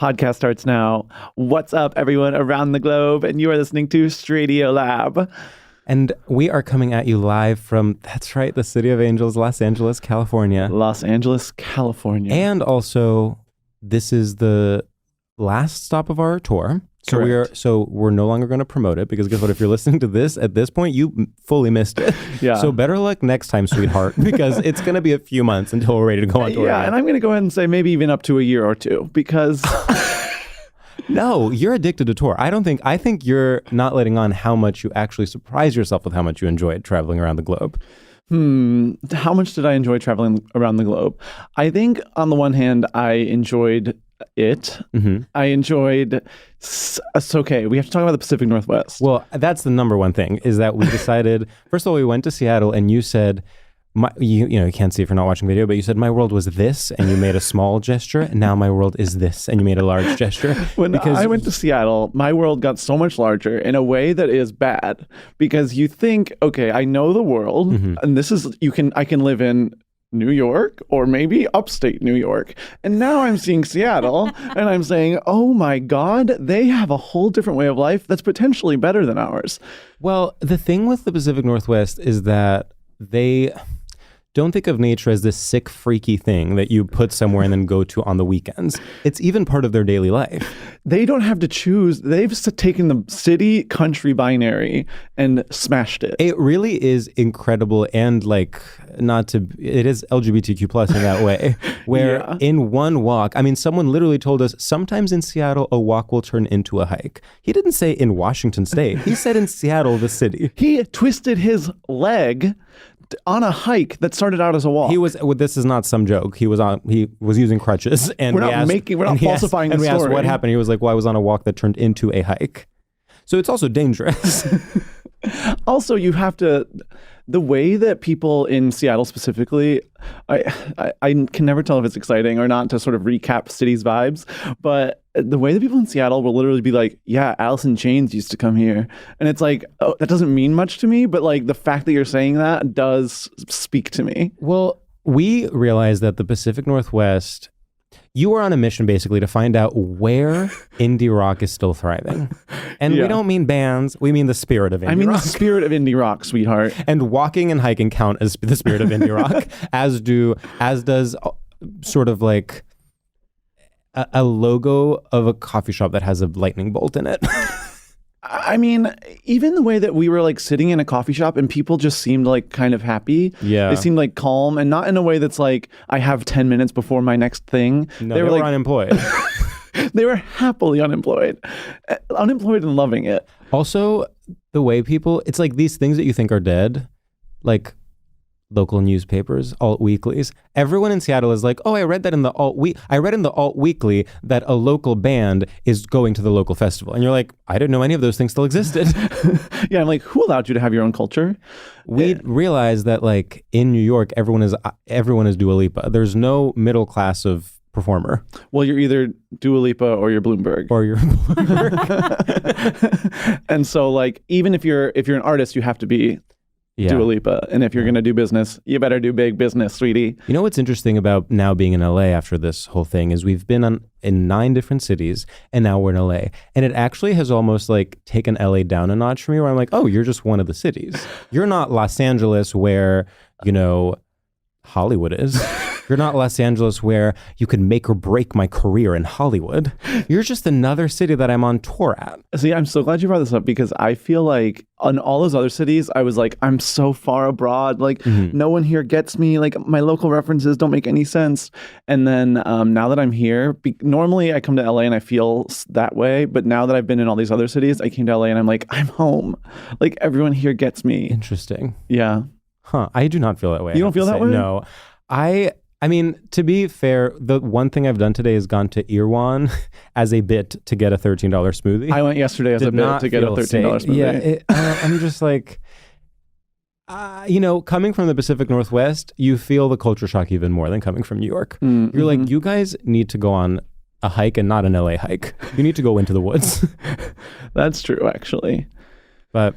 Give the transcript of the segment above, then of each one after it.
Podcast starts now. What's up, everyone around the globe? And you are listening to StraightioLab. And we are coming at you live from, that's right, the City of Angels, Los Angeles, California. Los Angeles, California. And also, this is the last stop of our tour. So we're no longer going to promote it because guess what? If you're listening to this at this point, you fully missed it. Yeah. So better luck next time, sweetheart, because it's going to be a few months until we're ready to go on tour. Yeah, again. and I'm going to go ahead and say maybe even up to a year or two because... No, you're addicted to tour. I think you're not letting on how much you actually surprise yourself with how much you enjoyed traveling around the globe. How much did I enjoy traveling around the globe? I think on the one hand, I enjoyed it. Mm-hmm. I enjoyed... It's okay. We have to talk about the Pacific Northwest. Well, that's the number one thing is that we decided, first of all, we went to Seattle and you said, you can't see if you're not watching video, but you said my world was this and you made a small gesture and now my world is this and you made a large gesture. When I went to Seattle, my world got so much larger in a way that is bad because you think, okay, I know the world and this is, I can live in New York or maybe upstate New York. And now I'm seeing Seattle and I'm saying, oh my God, they have a whole different way of life that's potentially better than ours. Well, the thing with the Pacific Northwest is that they don't think of nature as this sick, freaky thing that you put somewhere and then go to on the weekends. It's even part of their daily life. They don't have to choose. They've taken the city-country binary and smashed it. It really is incredible and it is LGBTQ plus in that way, where in one walk, I mean, someone literally told us sometimes in Seattle, a walk will turn into a hike. He didn't say in Washington State. He said in Seattle, the city. He twisted his leg on a hike that started out as a walk. This is not some joke. He was using crutches and we're not falsifying the story. And we asked what happened. He was like, well, I was on a walk that turned into a hike. So it's also dangerous. Also, you have to, the way that people in Seattle specifically, I can never tell if it's exciting or not to sort of recap city's vibes, but the way that people in Seattle will literally be like, yeah, Alice in Chains used to come here. And it's like, oh, that doesn't mean much to me, but like the fact that you're saying that does speak to me. Well, we realized that the Pacific Northwest, you were on a mission basically to find out where indie rock is still thriving. And we don't mean bands, we mean the spirit of indie rock. I mean the spirit of indie rock, sweetheart. And walking and hiking count as the spirit of indie rock, as does sort of like a logo of a coffee shop that has a lightning bolt in it. I mean, even the way that we were like sitting in a coffee shop and people just seemed like kind of happy. Yeah. They seemed like calm and not in a way that's like, I have 10 minutes before my next thing. No, they were like, unemployed. They were happily unemployed and loving it. Also, the way people, it's like these things that you think are dead, like local newspapers, alt weeklies. Everyone in Seattle is like, oh, I read in the alt weekly that a local band is going to the local festival. And you're like, I didn't know any of those things still existed. Yeah, I'm like, who allowed you to have your own culture? We realized that like in New York, everyone is Dua Lipa. There's no middle class of performer. Well, you're either Dua Lipa or you're Bloomberg. And so like, even if you're an artist, you have to be Dua Lipa. And if you're going to do business, you better do big business, sweetie. You know what's interesting about now being in LA after this whole thing is we've been in 9 different cities and now we're in LA. And it actually has almost like taken LA down a notch for me where I'm like, oh, you're just one of the cities. You're not Los Angeles where, Hollywood is. You're not Los Angeles where you could make or break my career in Hollywood. You're just another city that I'm on tour at. See, I'm so glad you brought this up because I feel like on all those other cities, I was like, I'm so far abroad. Like, no one here gets me. Like, my local references don't make any sense. And then now that I'm here, normally I come to LA and I feel that way. But now that I've been in all these other cities, I came to LA and I'm like, I'm home. Like, everyone here gets me. Interesting. Yeah. Huh. I do not feel that way. You don't feel that way? No. I mean, to be fair, the one thing I've done today is gone to Irwan as a bit to get a $13 smoothie. I went yesterday as a bit to get a $13 smoothie. Yeah, I'm just like, coming from the Pacific Northwest, you feel the culture shock even more than coming from New York. Mm-hmm. You're like, you guys need to go on a hike and not an LA hike. You need to go into the woods. That's true, actually. But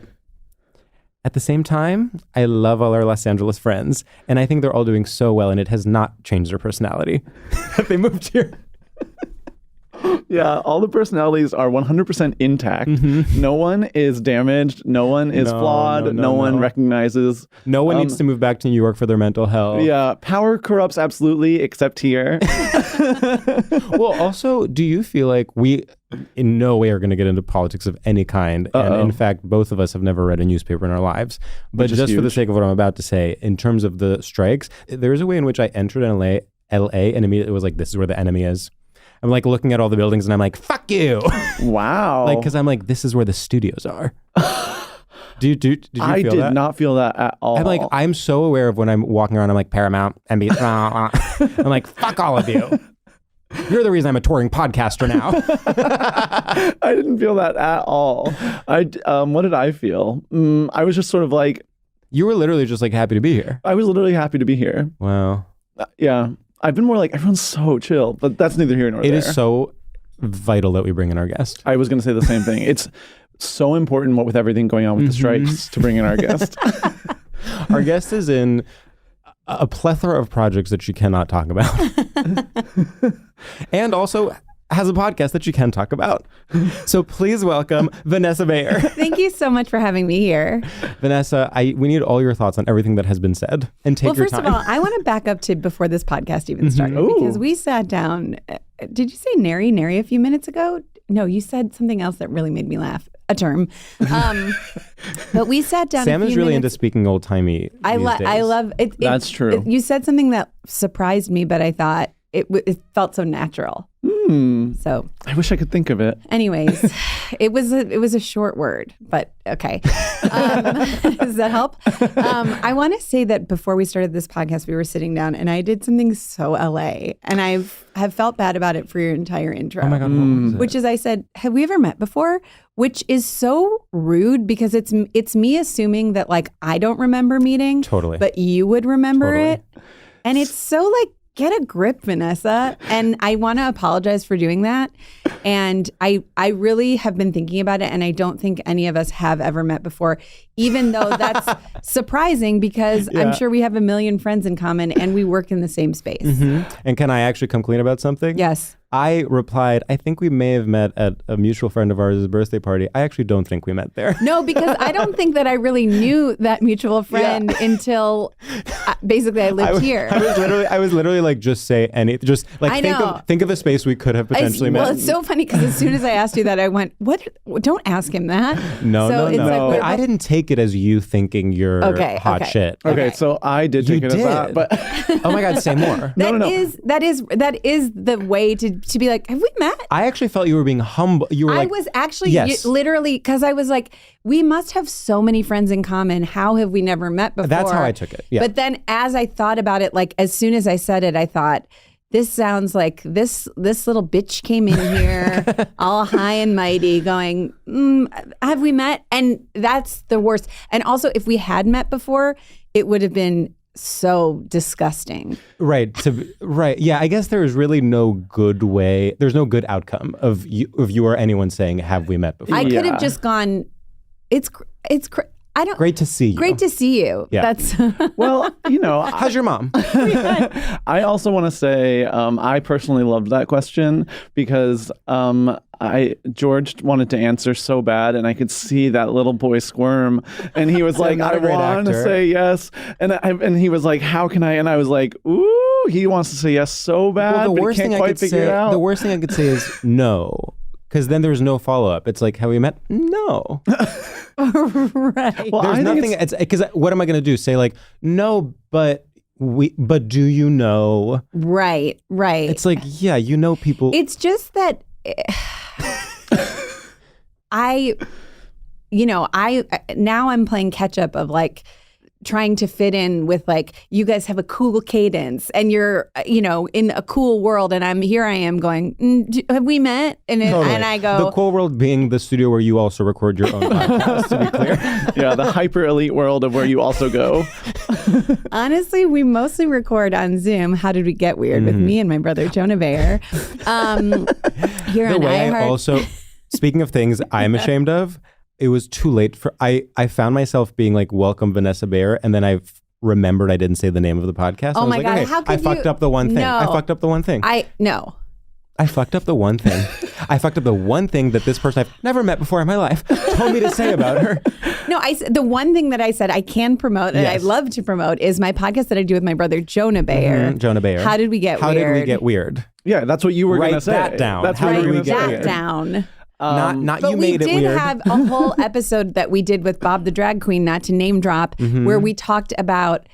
at the same time, I love all our Los Angeles friends, and I think they're all doing so well, and it has not changed their personality that they moved here. Yeah, all the personalities are 100% intact. No one is damaged. No one is flawed. No one recognizes. No one needs to move back to New York for their mental health. Yeah, power corrupts absolutely, except here. Well, also, do you feel like we in no way are going to get into politics of any kind? And in fact, both of us have never read a newspaper in our lives. But just for the sake of what I'm about to say, in terms of the strikes, there is a way in which I entered LA and immediately was like, this is where the enemy is. I'm like looking at all the buildings and I'm like, fuck you. Wow. Like, because I'm like, this is where the studios are. Did you feel that? I did not feel that at all. I'm like, I'm so aware of when I'm walking around, I'm like, Paramount, NBC. I'm like, fuck all of you. You're the reason I'm a touring podcaster now. I didn't feel that at all. What did I feel? I was just sort of like... You were literally just like happy to be here. I was literally happy to be here. Wow. Yeah. I've been more like, everyone's so chill, but that's neither here nor there. It is so vital that we bring in our guest. I was going to say the same thing. It's so important, what with everything going on with the strikes, to bring in our guest. Our guest is in a plethora of projects that she cannot talk about. And also has a podcast that she can talk about. So please welcome Vanessa Bayer. Thank you so much for having me here. Vanessa, we need all your thoughts on everything that has been said. And take your time. Well, first of all, I want to back up to before this podcast even started, because we sat down. Did you say nary a few minutes ago? No, you said something else that really made me laugh. A term. But we sat down. Sam is really into speaking old timey. I love it. That's true. You said something that surprised me, but I thought it felt so natural. So I wish I could think of it. Anyways, it was a short word, but okay. Does that help? I want to say that before we started this podcast, we were sitting down and I did something so LA, and have felt bad about it for your entire intro. Oh my God. What was it? Which is, I said, have we ever met before? Which is so rude because it's me assuming that like I don't remember meeting. Totally. But you would remember it. And it's so like, get a grip, Vanessa. And I want to apologize for doing that. And I really have been thinking about it. And I don't think any of us have ever met before, even though that's surprising because I'm sure we have a million friends in common and we work in the same space. And can I actually come clean about something? Yes. I replied, I think we may have met at a mutual friend of ours' birthday party. I actually don't think we met there. No, because I don't think that I really knew that mutual friend until basically I lived here. I was literally like, just say anything. Just like think of a space we could have potentially met. Well, it's so funny because as soon as I asked you that, I went, "What? Don't ask him that." No. Like, but I didn't take it as you thinking you're hot shit. Okay, so I did take it as that, but oh my God, say more. That is the way to be like, have we met? I actually felt you were being humble. You were I was actually literally, because I was like, we must have so many friends in common. How have we never met before? That's how I took it. Yeah. But then as I thought about it, like as soon as I said it, I thought, this sounds like this little bitch came in here all high and mighty going, have we met? And that's the worst. And also, if we had met before, it would have been so disgusting. Right. Yeah, I guess there is really no good way. There's no good outcome of you or anyone saying, have we met before? I could have just gone, Great to see you. Great to see you. Yeah. That's well, how's your mom? I also want to say I personally loved that question because George wanted to answer so bad, and I could see that little boy squirm, and he was like, "I want to say yes," and he was like, "How can I?" And I was like, "Ooh, he wants to say yes so bad, well, but he can't quite figure it out." The worst thing I could say is no. Because then there's no follow-up. It's like, have we met? No. Right. Well, there's nothing. Because what am I going to do? Say like, no, but do you know? Right. It's like, yeah, you know people. It's just that now I'm playing catch up of like trying to fit in with like, you guys have a cool cadence and you're, in a cool world. And I am going, have we met? And I go. The cool world being the studio where you also record your own podcast, to be clear. Yeah, the hyper elite world of where you also go. Honestly, we mostly record on Zoom. How did we get weird with me and my brother, Jonah Bayer. Here on iHeart. Speaking of things I'm ashamed of, it was too late for I found myself being like, welcome Vanessa Bayer, and then I remembered I didn't say the name of the podcast. Oh my God, okay, how could I fucked up the one thing. No. I fucked up the one thing. No. I fucked up the one thing. I fucked up the one thing that this person I've never met before in my life told me to say about her. No, the one thing that I said I can promote and I love to promote is my podcast that I do with my brother, Jonah Bayer. Mm-hmm. Jonah Bayer. How did we get weird? How did we get weird? Yeah, that's what you were going to say. Write that down. That's How what did you were we going to get say. down. Not But you made it weird. we did have a whole episode that we did with Bob the Drag Queen, not to name drop, where we talked about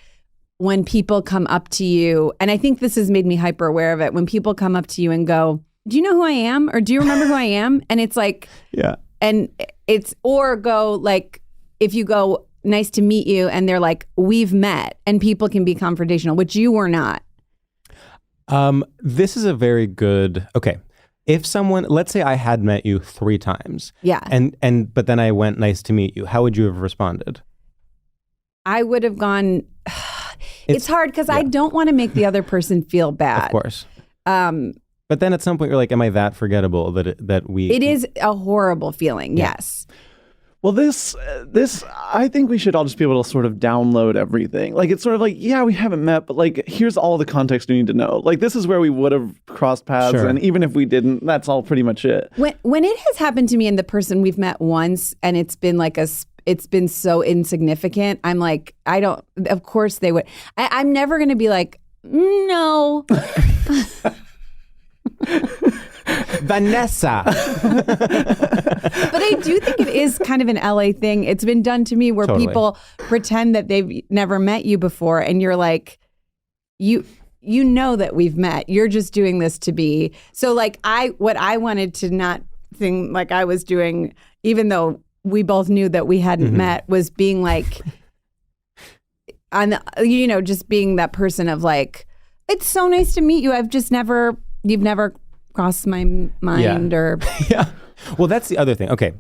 when people come up to you, and I think this has made me hyper aware of it, when people come up to you and go, do you know who I am? Or do you remember who I am? And it's like, yeah. And it's, or go like, if you go, nice to meet you, and they're like, we've met, and people can be confrontational, which you were not. This is a very good, okay. If someone, let's say I had met you 3 times. Yeah. But then I went, nice to meet you. How would you have responded? I would have gone, it's hard because I don't want to make the other person feel bad. Of course. But then at some point you're like, am I that forgettable that we... It is a horrible feeling, yes. Well, this, I think we should all just be able to sort of download everything. Like, it's sort of like, yeah, we haven't met, but like, here's all the context you need to know. Like, this is where we would have crossed paths, and even if we didn't, that's all pretty much it. When it has happened to me and the person we've met once, and it's been like it's been so insignificant, I'm like, I don't, of course they would. I'm never going to be like, no. Vanessa. But I do think it is kind of an LA thing. It's been done to me where people pretend that they've never met you before, and you're like, you know that we've met. You're just doing this to be. So like what I wanted to not think like I was doing, even though we both knew that we hadn't met, was being like, just being that person of like, it's so nice to meet you. You've never crossed my mind or... Yeah. Well, that's the other thing. Okay.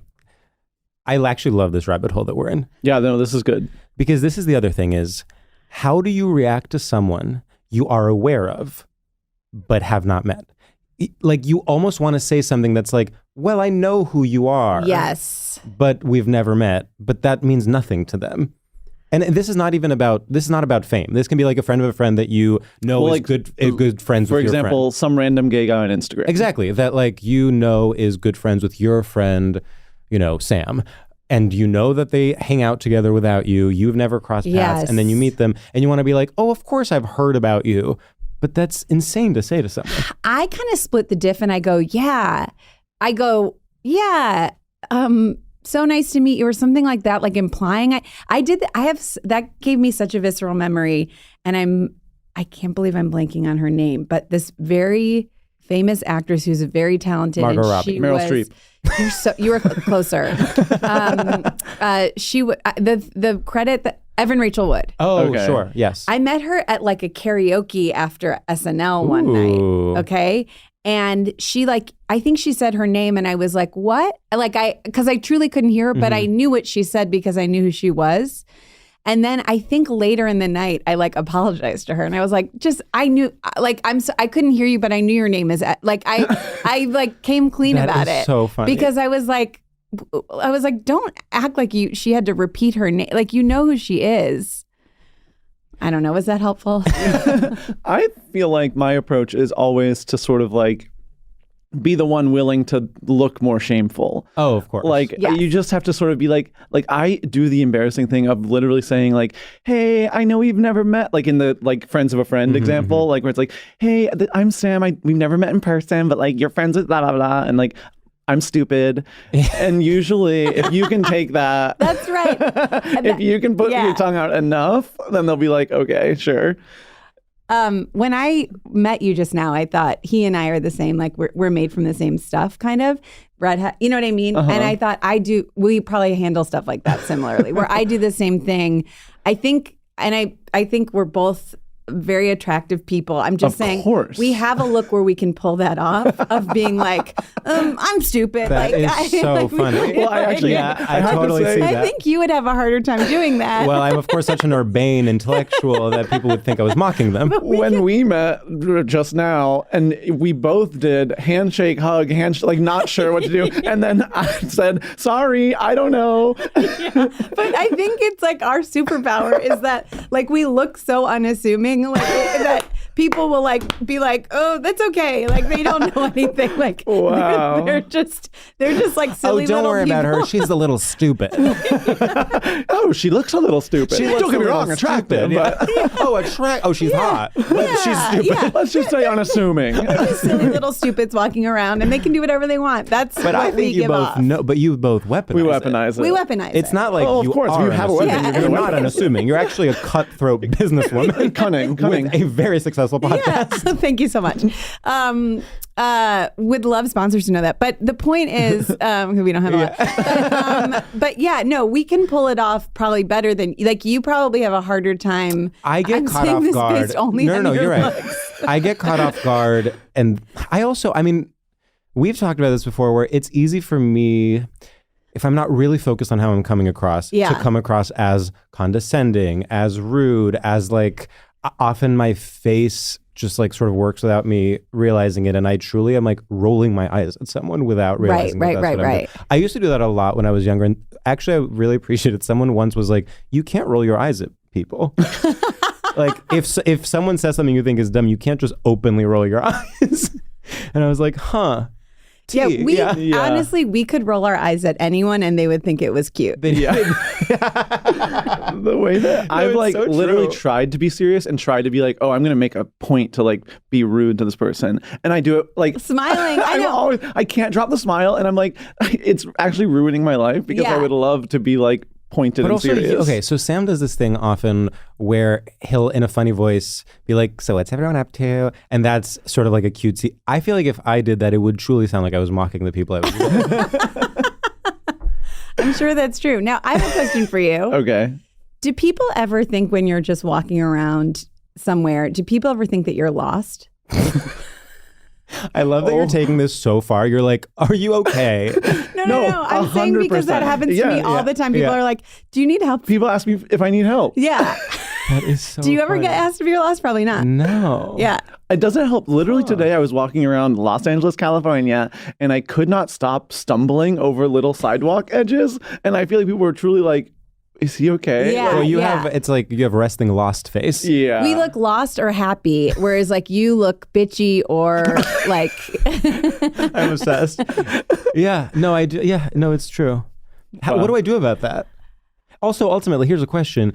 I actually love this rabbit hole that we're in. Yeah, no, this is good. Because this is the other thing is, how do you react to someone you are aware of, but have not met? Like, you almost want to say something that's like, well, I know who you are. Yes. But we've never met. But that means nothing to them. And this is not about fame. This can be like a friend of a friend that you know is good friends with your friend. For example, some random gay guy on Instagram. Exactly. That like, is good friends with your friend, Sam. And you know that they hang out together without you. You've never crossed paths. Yes. And then you meet them and you want to be like, oh, of course I've heard about you. But that's insane to say to someone. I kind of split the diff and I go, yeah. So nice to meet you, or something like that, like implying that gave me such a visceral memory, and I can't believe I'm blanking on her name, but this very famous actress who's very talented. Margot Robbie. Meryl Streep. You were closer. The credit that Evan Rachel Wood. Oh, okay. Sure. Yes. I met her at like a karaoke after SNL one night. Okay. And she I think she said her name and I was like, what? Because I truly couldn't hear her, but I knew what she said because I knew who she was. And then I think later in the night, I apologized to her and I was like, I knew, I couldn't hear you, but I knew your name is, I came clean about it. So funny. Because I was like, don't act like she had to repeat her name. Like, you know who she is. I don't know. Was that helpful? I feel like my approach is always to sort of be the one willing to look more shameful. Oh, of course. Yes. You just have to sort of be like I do the embarrassing thing of literally saying hey, I know we've never met, in the friends of a friend example, where it's like, hey, I'm Sam. We've never met in person, but you're friends with blah, blah, blah. And I'm stupid. And usually if you can take that. That's right. If you can put your tongue out enough, then they'll be like, okay, sure. When I met you just now, I thought he and I are the same. We're made from the same stuff, kind of. Redhead, you know what I mean? Uh-huh. And I thought we probably handle stuff like that similarly, where I do the same thing. I think we're both very attractive people. I'm just saying, we have a look where we can pull that off of being I'm stupid. That is so funny. Well, I actually, I totally see that. I think you would have a harder time doing that. Well, I'm of course such an urbane intellectual that people would think I was mocking them. When we met just now, and we both did handshake, hug, not sure what to do, and then I said, "Sorry, I don't know." Yeah. But I think it's our superpower is that we look so unassuming. That people will like be like, oh, that's okay. Like they don't know anything. Like Wow. they're just like silly don't little worry people. about her. She's a little stupid. Oh, she looks a little stupid. Don't get me wrong, attractive. Yeah. But Oh, she's hot. But she's stupid. Yeah. let's just say unassuming. Silly little stupids walking around and they can do whatever they want. That's But what I we think you give both off. know. But you both weaponize. We weaponize it. We weaponize It's it. not like Oh, of you course, if are you have a weapon, unassuming. you're You're gonna not weaponize unassuming. You're actually a cutthroat businesswoman. Cunning. With a very successful podcast. Yeah. Thank you so much. Would love sponsors to know that. But the point is, we don't have a lot. But yeah, no, we can pull it off probably better than, like, you probably have a harder time. I get I'm caught saying off this guard. based only on No, your you're right. looks. I get caught off guard. And I mean, we've talked about this before where it's easy for me, if I'm not really focused on how I'm coming across, to come across as condescending, as rude, as like often my face just like sort of works without me realizing it. And I truly am like rolling my eyes at someone without realizing that's what I'm doing. I used to do that a lot when I was younger. And actually, I really appreciated someone once was like, you can't roll your eyes at people. Like if someone says something you think is dumb, you can't just openly roll your eyes. And I was like, huh. Honestly, we could roll our eyes at anyone and they would think it was cute. The way that I've like so literally true. tried to be serious and tried to be like, oh, I'm going to make a point to like be rude to this person. And I do it like Smiling. I know. I can't drop the smile. And I'm like, it's actually ruining my life because I would love to be like pointed and serious. Okay, so Sam does this thing often where he'll, in a funny voice, be like, so what's everyone up to? And that's sort of like a cutesy. I feel like if I did that, it would truly sound like I was mocking the people I was with. I'm sure that's true. Now, I have a question for you. Okay. Do people ever think when you're just walking around somewhere, do people ever think that you're lost? I love that you're taking this so far. You're like, are you okay? No. I'm saying because that 100%. happens to me all the time. People are like, do you need help? People ask me if I need help. Yeah. That is so Do you ever funny. get asked if you're lost? Probably not. No. Yeah. It doesn't help. Literally today, I was walking around Los Angeles, California, and I could not stop stumbling over little sidewalk edges. And I feel like people were truly like, is he okay? Yeah. Well, you have, it's like you have resting lost face. Yeah. We look lost or happy, whereas like you look bitchy or like. I'm obsessed. Yeah. No, I do. Yeah. No, it's true. What do I do about that? Also, ultimately, here's a question.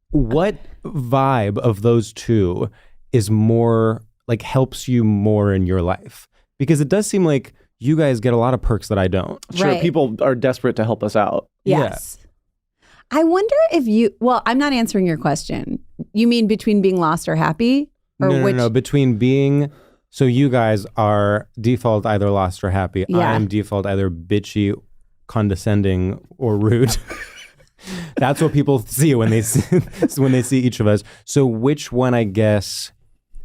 What vibe of those two is more like helps you more in your life? Because it does seem like you guys get a lot of perks that I don't. Sure, Right. people are desperate to help us out. Yes. I wonder if well, I'm not answering your question. You mean between being lost or happy? Or No. Between being, so you guys are default either lost or happy. Yeah. I'm default either bitchy, condescending, or rude. That's what people see when they see each of us. So which one, I guess,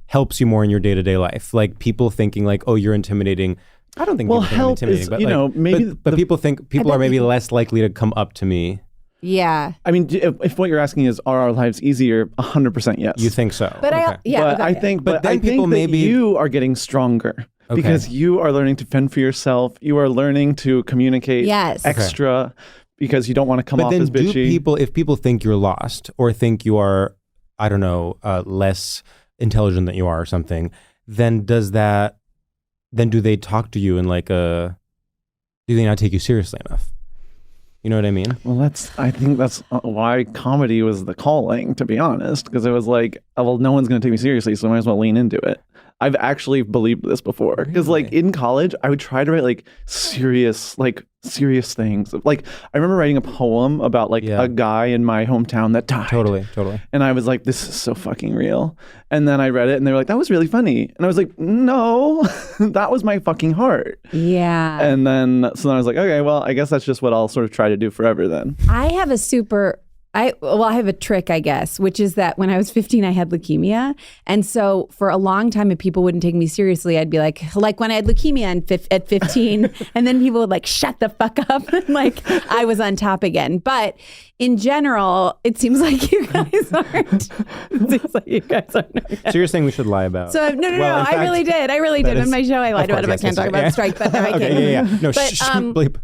helps you more in your day-to-day life? Like people thinking like, oh, you're intimidating. I don't think Well, people think I'm help intimidating, is, but you like, know, maybe but people think people I are bet maybe less likely to come up to me. Yeah. I mean, if what you're asking is, are our lives easier? 100% yes. You think so? But Okay. But I think, But then I think people that maybe- you are getting stronger because you are learning to fend for yourself. You are learning to communicate Yes. extra because you don't want to come But off then as bitchy. if people think you're lost or think you are, I don't know, less intelligent than you are or something, then do they talk to you in like do they not take you seriously enough? You know what I mean? Well, I think that's why comedy was the calling, to be honest, because it was like, oh, well, no one's going to take me seriously, so I might as well lean into it. I've actually believed this before because like in college, I would try to write like serious things. Like I remember writing a poem about like a guy in my hometown that died. Totally. And I was like, this is so fucking real. And then I read it and they were like, that was really funny. And I was like, no, that was my fucking heart. Yeah. And then I was like, okay, well, I guess that's just what I'll sort of try to do forever then. I have I have a trick, I guess, which is that when I was 15, I had leukemia. And so for a long time, if people wouldn't take me seriously, I'd be like when I had leukemia at 15, and then people would like, shut the fuck up. And like, I was on top again. But in general, it seems like you guys aren't. So you're saying we should lie about? So no, I really did. On my show, I lied about it. I can't talk about the strike, but now I can. Yeah. No, but, bleep.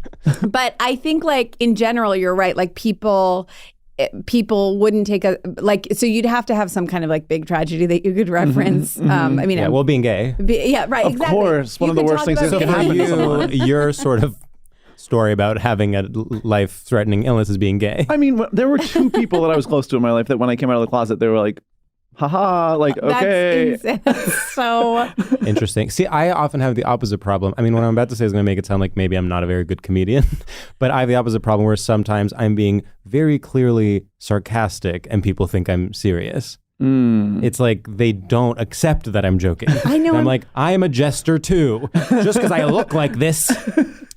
But I think like in general, you're right. Like people, people wouldn't take so you'd have to have some kind of like big tragedy that you could reference. I mean, well, being gay. Right, of exactly. course, one of the worst things that So can for happen to someone. your sort of story about having a life-threatening illness is being gay. I mean, there were two people that I was close to in my life that when I came out of the closet, they were like, haha, like, okay. That's so Interesting. See, I often have the opposite problem. I mean, what I'm about to say is going to make it sound like maybe I'm not a very good comedian, but I have the opposite problem where sometimes I'm being very clearly sarcastic and people think I'm serious. It's like they don't accept that I'm joking. I know. And I'm like, I'm a jester too, just because I look like this.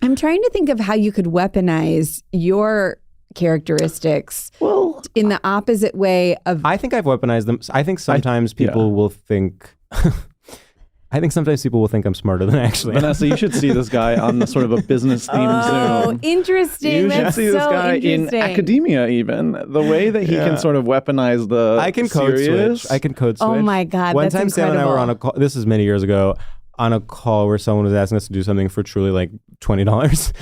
I'm trying to think of how you could weaponize your characteristics in the opposite way of I think I've weaponized them. I think sometimes people will think sometimes people will think I'm smarter than I actually am. Vanessa, you should see this guy on the sort of a business theme Zoom. Interesting. You should That's see this so guy in interesting. academia even. The way that he can sort of weaponize the I can code serious. switch. I can code switch. Oh my God, One that's time Sam and I were on incredible. a call, this is many years ago, on a call where someone was asking us to do something for truly like $20.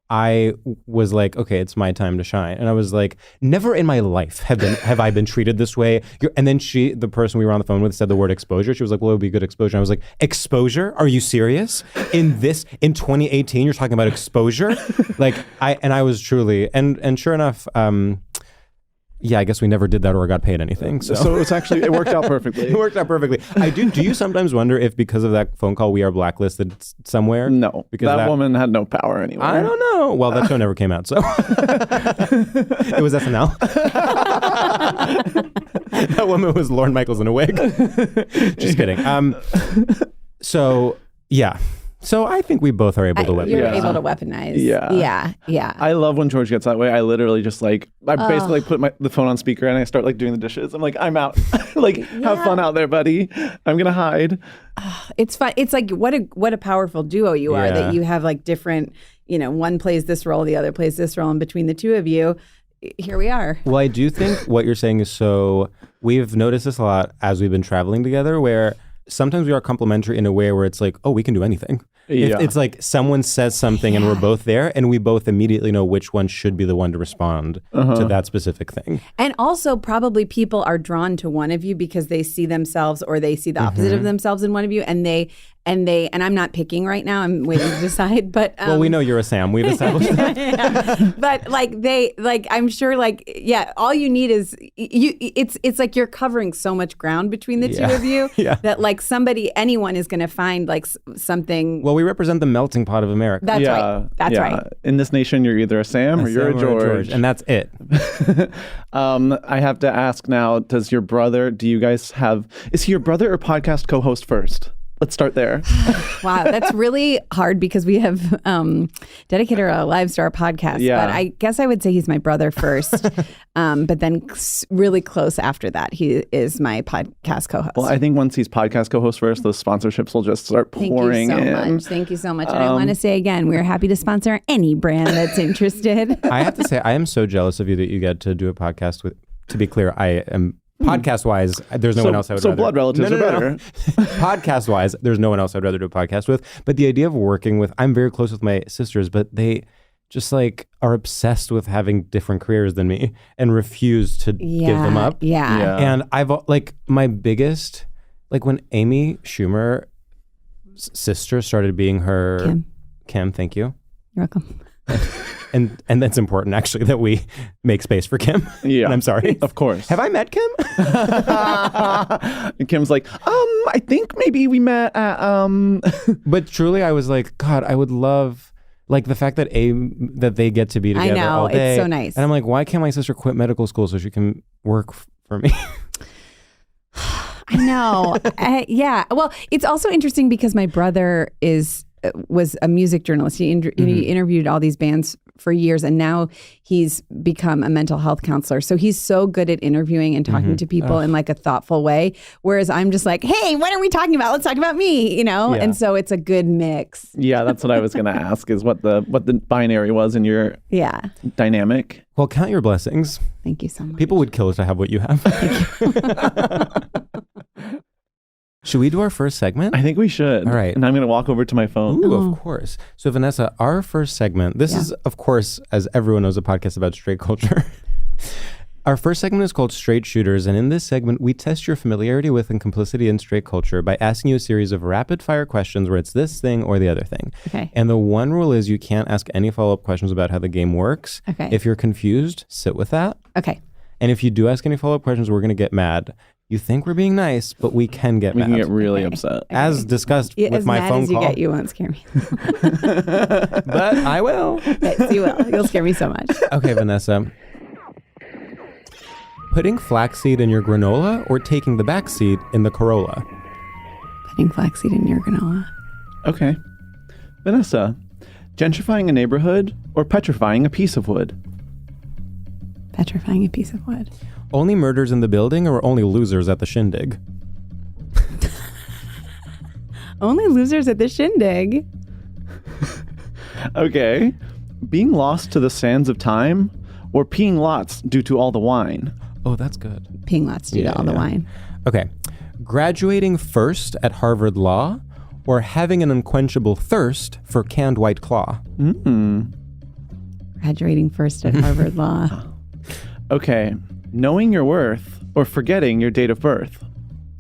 I was like, okay, it's my time to shine. And I was like, never in my life have I been treated this way. And then the person we were on the phone with said the word exposure. She was like, well, it would be good exposure. And I was like, exposure? Are you serious? In 2018, you're talking about exposure? I was truly, and sure enough, yeah, I guess we never did that or got paid anything. So it worked out perfectly. It worked out perfectly. Do you sometimes wonder if because of that phone call we are blacklisted somewhere? No, because that woman had no power anywhere. I don't know. Well, that show never came out, so it was SNL. That woman was Lorne Michaels in a wig. Just kidding. So yeah. So I think we both are able to weaponize. You're able to weaponize. Yeah. I love when George gets that way. I literally just basically put the phone on speaker and I start like doing the dishes. I'm like, I'm out. Have fun out there, buddy. I'm gonna hide. It's fun. It's like what a powerful duo you are, Yeah. that you have like different, one plays this role, the other plays this role, and between the two of you, here we are. Well, I do think what you're saying is we've noticed this a lot as we've been traveling together, where sometimes we are complementary in a way where it's like, oh, we can do anything. Yeah. It's like someone says something and we're both there and we both immediately know which one should be the one to respond to that specific thing. And also probably people are drawn to one of you because they see themselves or they see the opposite of themselves in one of you, and I'm not picking right now, I'm waiting to decide, but Well, we know you're a Sam. We've established that. But I'm sure all you need is it's like you're covering so much ground between the two of you that anyone is going to find something. Well, we represent the melting pot of America. That's right. That's right. In this nation, you're either a Sam or you're a George. And that's it. I have to ask now, is he your brother or podcast co-host first? Let's start there. Wow, that's really hard because we have dedicated our lives to our podcast. Yeah. But I guess I would say he's my brother first. But then really close after that, he is my podcast co-host. Well, I think once he's podcast co-host first, those sponsorships will just start pouring in. Thank you so much. And I want to say again, we're happy to sponsor any brand that's interested. I have to say, I am so jealous of you that you get to do a podcast with. To be clear, I am. Podcast-wise, there's no one else I would rather. So blood relatives are better. Podcast-wise, there's no one else I'd rather do a podcast with. But the idea of working with, I'm very close with my sisters, but they just are obsessed with having different careers than me and refuse to give them up. Yeah. And I've my biggest, when Amy Schumer's sister started being her Kim, thank you. You're welcome. And that's important, actually, that we make space for Kim. Yeah. And I'm sorry. Of course. Have I met Kim? And Kim's like, I think maybe we met at, But truly, I was like, God, I would love, the fact that they get to be together all day. It's so nice. And I'm like, why can't my sister quit medical school so she can work for me? I know. Yeah. Well, it's also interesting because my brother was a music journalist. He interviewed all these bands for years, and now he's become a mental health counselor. So he's so good at interviewing and talking to people in a thoughtful way. Whereas I'm just like, hey, what are we talking about? Let's talk about me, Yeah. And so it's a good mix. Yeah, that's what I was going to ask, is what the binary was in your dynamic. Well, count your blessings. Thank you so much. People would kill to have what you have. Should we do our first segment? I think we should. All right. And I'm going to walk over to my phone. Ooh, of course. So Vanessa, our first segment, this is, of course, as everyone knows, a podcast about straight culture. Our first segment is called Straight Shooters, and in this segment, we test your familiarity with and complicity in straight culture by asking you a series of rapid-fire questions where it's this thing or the other thing. Okay. And the one rule is you can't ask any follow-up questions about how the game works. Okay. If you're confused, sit with that. Okay. And if you do ask any follow-up questions, we're going to get mad. You think we're being nice, but we can get mad. We can get really upset. As discussed with as my mad phone as you call. get, you won't scare me. But I will. Yes, you will. You'll scare me so much. Okay, Vanessa. Putting flaxseed in your granola or taking the back seat in the Corolla? Putting flaxseed in your granola. Okay. Vanessa, gentrifying a neighborhood or petrifying a piece of wood? Petrifying a piece of wood. Only murders in the building or only losers at the shindig? Only losers at the shindig. Okay. Being lost to the sands of time or peeing lots due to all the wine? Oh, that's good. Peeing lots due to all the wine. Okay. Graduating first at Harvard Law or having an unquenchable thirst for canned White Claw? Graduating first at Harvard Law. Okay. Knowing your worth or forgetting your date of birth?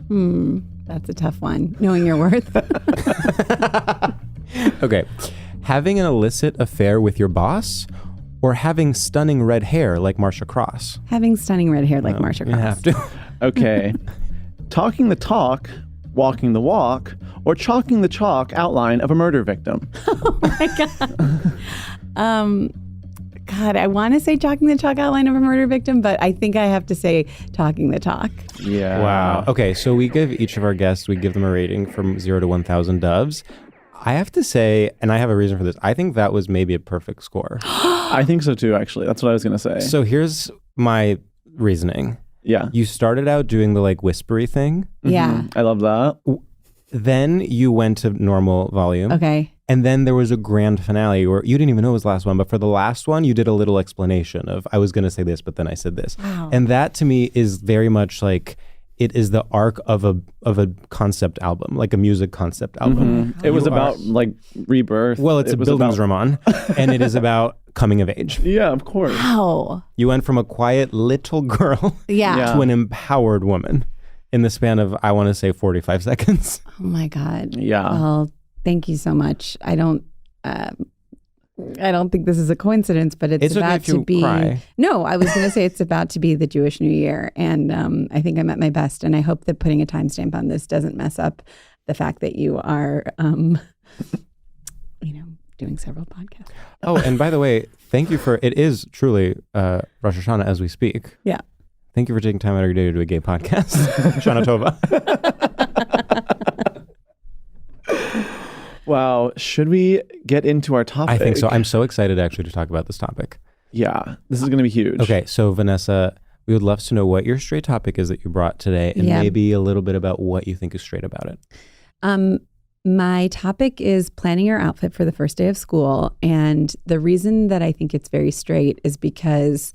That's a tough one. Knowing your worth. Okay. Having an illicit affair with your boss or having stunning red hair like Marcia Cross? Having stunning red hair like Marcia You Cross. have to. Okay. Talking the talk, walking the walk, or chalking the chalk outline of a murder victim? Oh my God. God, I want to say talking the talk outline of a murder victim, but I think I have to say talking the talk. Yeah. Wow. Okay, so we give each of our guests, we give them a rating from 0 to 1,000 doves. I have to say, and I have a reason for this, I think that was maybe a perfect score. I think so too, actually. That's what I was going to say. So here's my reasoning. Yeah. You started out doing the like whispery thing. Yeah. I love that. Then you went to normal volume. Okay. And then there was a grand finale where you didn't even know it was the last one, but for the last one, you did a little explanation of, I was going to say this, but then I said this. Wow. And that to me is very much like, it is the arc of a concept album, like a music concept album. It was about like rebirth. Well, it's a was about- Bildungsroman, and it is about coming of age. Yeah, of course. Wow. You went from a quiet little girl Yeah. to an empowered woman in the span of, I want to say, 45 seconds. Oh my God. Yeah. Well, thank you so much. I don't think this is a coincidence, but it's It's okay about if you to be. cry. No, I was going to say it's about to be the Jewish New Year, and I think I'm at my best. And I hope that putting a timestamp on this doesn't mess up the fact that you are, doing several podcasts. Oh, and by the way, thank you for, it is truly Rosh Hashanah as we speak. Yeah. Thank you for taking time out of your day to do a gay podcast. Shana Tova. Wow. Should we get into our topic? I think so. I'm so excited actually to talk about this topic. Yeah. This is going to be huge. Okay, so Vanessa, we would love to know what your straight topic is that you brought today, and maybe a little bit about what you think is straight about it. My topic is planning your outfit for the first day of school. And the reason that I think it's very straight is because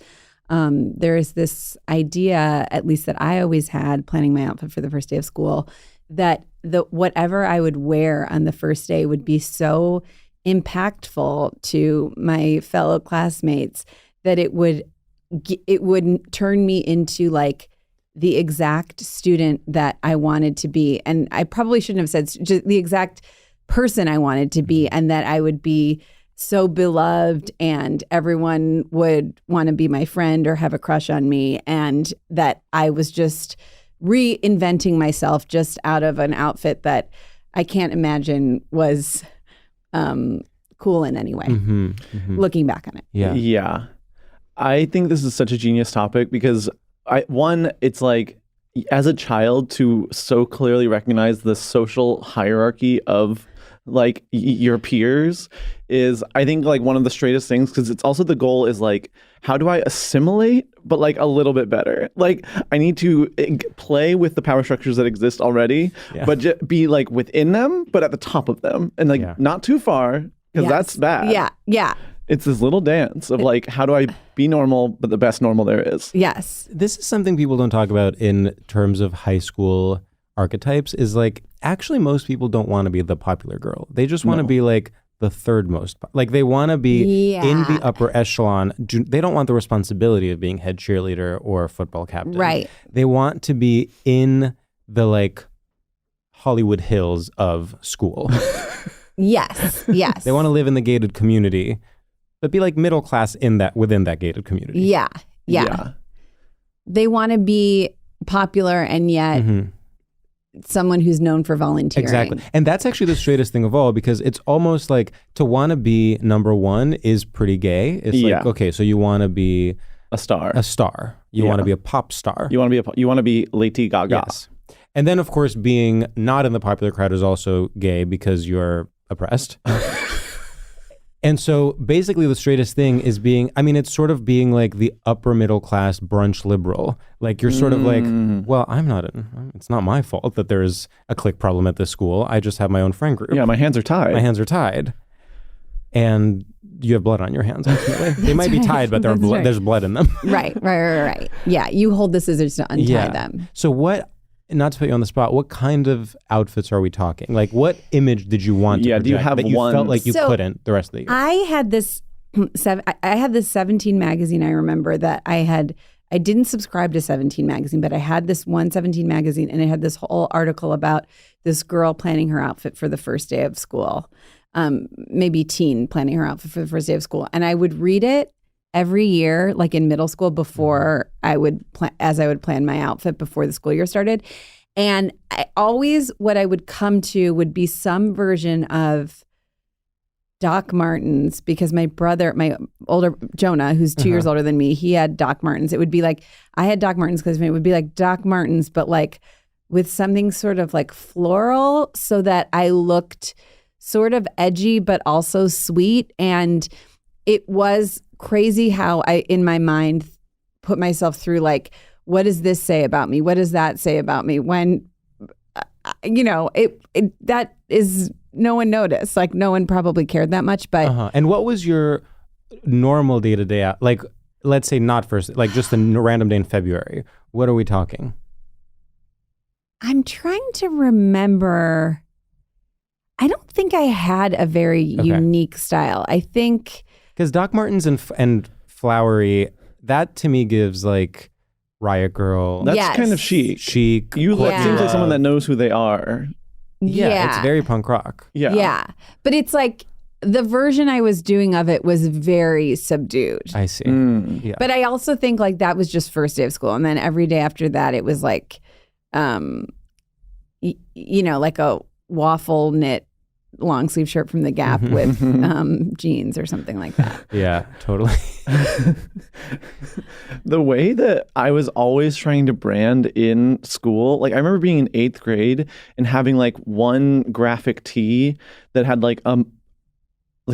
there is this idea, at least that I always had planning my outfit for the first day of school, that whatever I would wear on the first day would be so impactful to my fellow classmates that it would turn me into like the exact student that I wanted to be. And I probably shouldn't have said just the exact person I wanted to be, and that I would be so beloved and everyone would want to be my friend or have a crush on me, and that I was just reinventing myself just out of an outfit that I can't imagine was cool in any way, looking back on it. Yeah. Yeah. I think this is such a genius topic because it's like, as a child, to so clearly recognize the social hierarchy of like your peers is, I think, like one of the straightest things, because it's also the goal is like, how do I assimilate, but like a little bit better? Like I need to play with the power structures that exist already, but be like within them, but at the top of them, and like not too far, because that's bad. Yeah. Yeah. It's this little dance of like, how do I be normal, but the best normal there is? Yes. This is something people don't talk about in terms of high school archetypes is like, actually most people don't want to be the popular girl. They just want to be like the third most, like they want to be in the upper echelon. They don't want the responsibility of being head cheerleader or football captain. Right. They want to be in the like Hollywood Hills of school. Yes. They want to live in the gated community, but be like middle class within that gated community. Yeah. They want to be popular and yet someone who's known for volunteering. Exactly. And that's actually the straightest thing of all, because it's almost like to want to be number one is pretty gay. It's like, okay, so you want to be a star. You want to be a pop star. You want to be Lady Gaga. Yes. And then of course being not in the popular crowd is also gay because you're oppressed. And so basically the straightest thing is being, I mean, it's sort of being like the upper middle class brunch liberal. Like you're sort of like, well, it's not my fault that there's a clique problem at this school. I just have my own friend group. Yeah, my hands are tied. And you have blood on your hands, ultimately. They might be tied, but there's blood in them. Right. Yeah, you hold the scissors to untie them. So what, not to put you on the spot, what kind of outfits are we talking? Like what image did you want to project do you have that you one? felt like you couldn't the rest of the year? I had this 17 magazine. I remember that I didn't subscribe to 17 magazine, but I had this one 17 magazine, and it had this whole article about this girl planning her outfit for the first day of school. Maybe teen planning her outfit for the first day of school. And I would read it every year, like in middle school, before I would plan my outfit before the school year started. And what I would come to would be some version of Doc Martens, because my brother, my older Jonah, who's 2 years older than me, he had Doc Martens. It would be like, I had Doc Martens because it would be like Doc Martens, but like with something sort of like floral, so that I looked sort of edgy, but also sweet. And it was crazy how I, in my mind, put myself through like, what does this say about me? What does that say about me? When, that is, no one noticed. Like no one probably cared that much, but. And what was your normal day to day? Like, let's say not first, like just a random day in February. What are we talking? I'm trying to remember. I don't think I had a very unique style. I think because Doc Martens and flowery, that to me gives like Riot Girl. That's kind of chic. You look seems like someone that knows who they are. Yeah, it's very punk rock. Yeah, but it's like the version I was doing of it was very subdued. I see. Yeah. But I also think like that was just first day of school, and then every day after that it was like, like a waffle knit long sleeve shirt from the Gap with jeans or something like that. Yeah, totally. The way that I was always trying to brand in school, like I remember being in 8th grade and having like one graphic tee that had like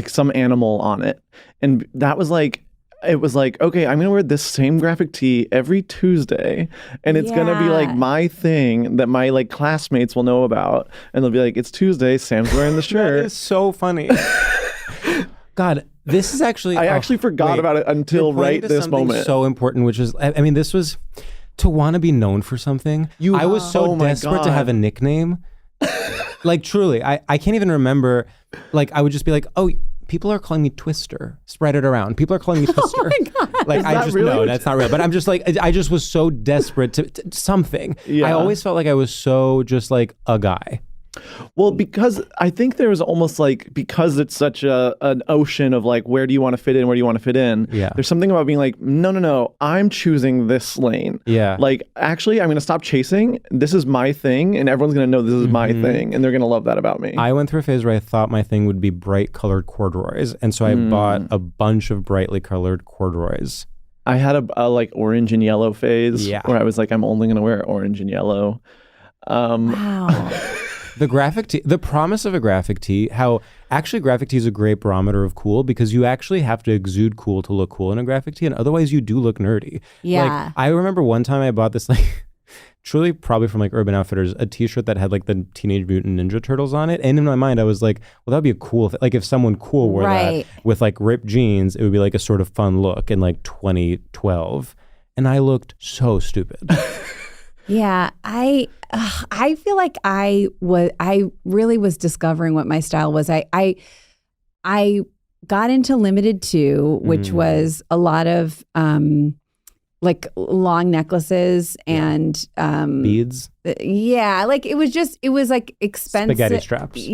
some animal on it, and that was like, it was like, okay, I'm gonna wear this same graphic tee every Tuesday, and it's gonna be like my thing that my like classmates will know about, and they'll be like, it's Tuesday, Sam's wearing the shirt. That is so funny. God, this is actually, I actually forgot about it until right this moment. So important, which is, I mean, this was to want to be known for something. I was so desperate to have a nickname. Like truly, I can't even remember. Like I would just be like, oh, people are calling me Twister. Spread it around. People are calling me Twister. Oh my God. Like I just know that's not real. But I'm just like, I just was so desperate to something. Yeah. I always felt like I was so just like a guy. Well, because I think there was almost like, because it's such an ocean of like, where do you want to fit in? Where do you want to fit in? Yeah. There's something about being like, no, I'm choosing this lane. Yeah. Like, actually, I'm going to stop chasing. This is my thing, and everyone's going to know this is my thing, and they're going to love that about me. I went through a phase where I thought my thing would be bright colored corduroys. And so I bought a bunch of brightly colored corduroys. I had a like orange and yellow phase where I was like, I'm only going to wear orange and yellow. Wow. The graphic tee, the promise of a graphic tee, how actually graphic tee is a great barometer of cool, because you actually have to exude cool to look cool in a graphic tee, and otherwise you do look nerdy. Yeah. Like, I remember one time I bought this like, truly probably from like Urban Outfitters, a t-shirt that had like the Teenage Mutant Ninja Turtles on it. And in my mind I was like, well, that'd be a cool thing. Like if someone cool wore that with like ripped jeans, it would be like a sort of fun look in like 2012. And I looked so stupid. Yeah, I feel like I really was discovering what my style was. I got into limited too, which was a lot of like long necklaces and beads. Yeah, like it was like expensive Spaghetti straps.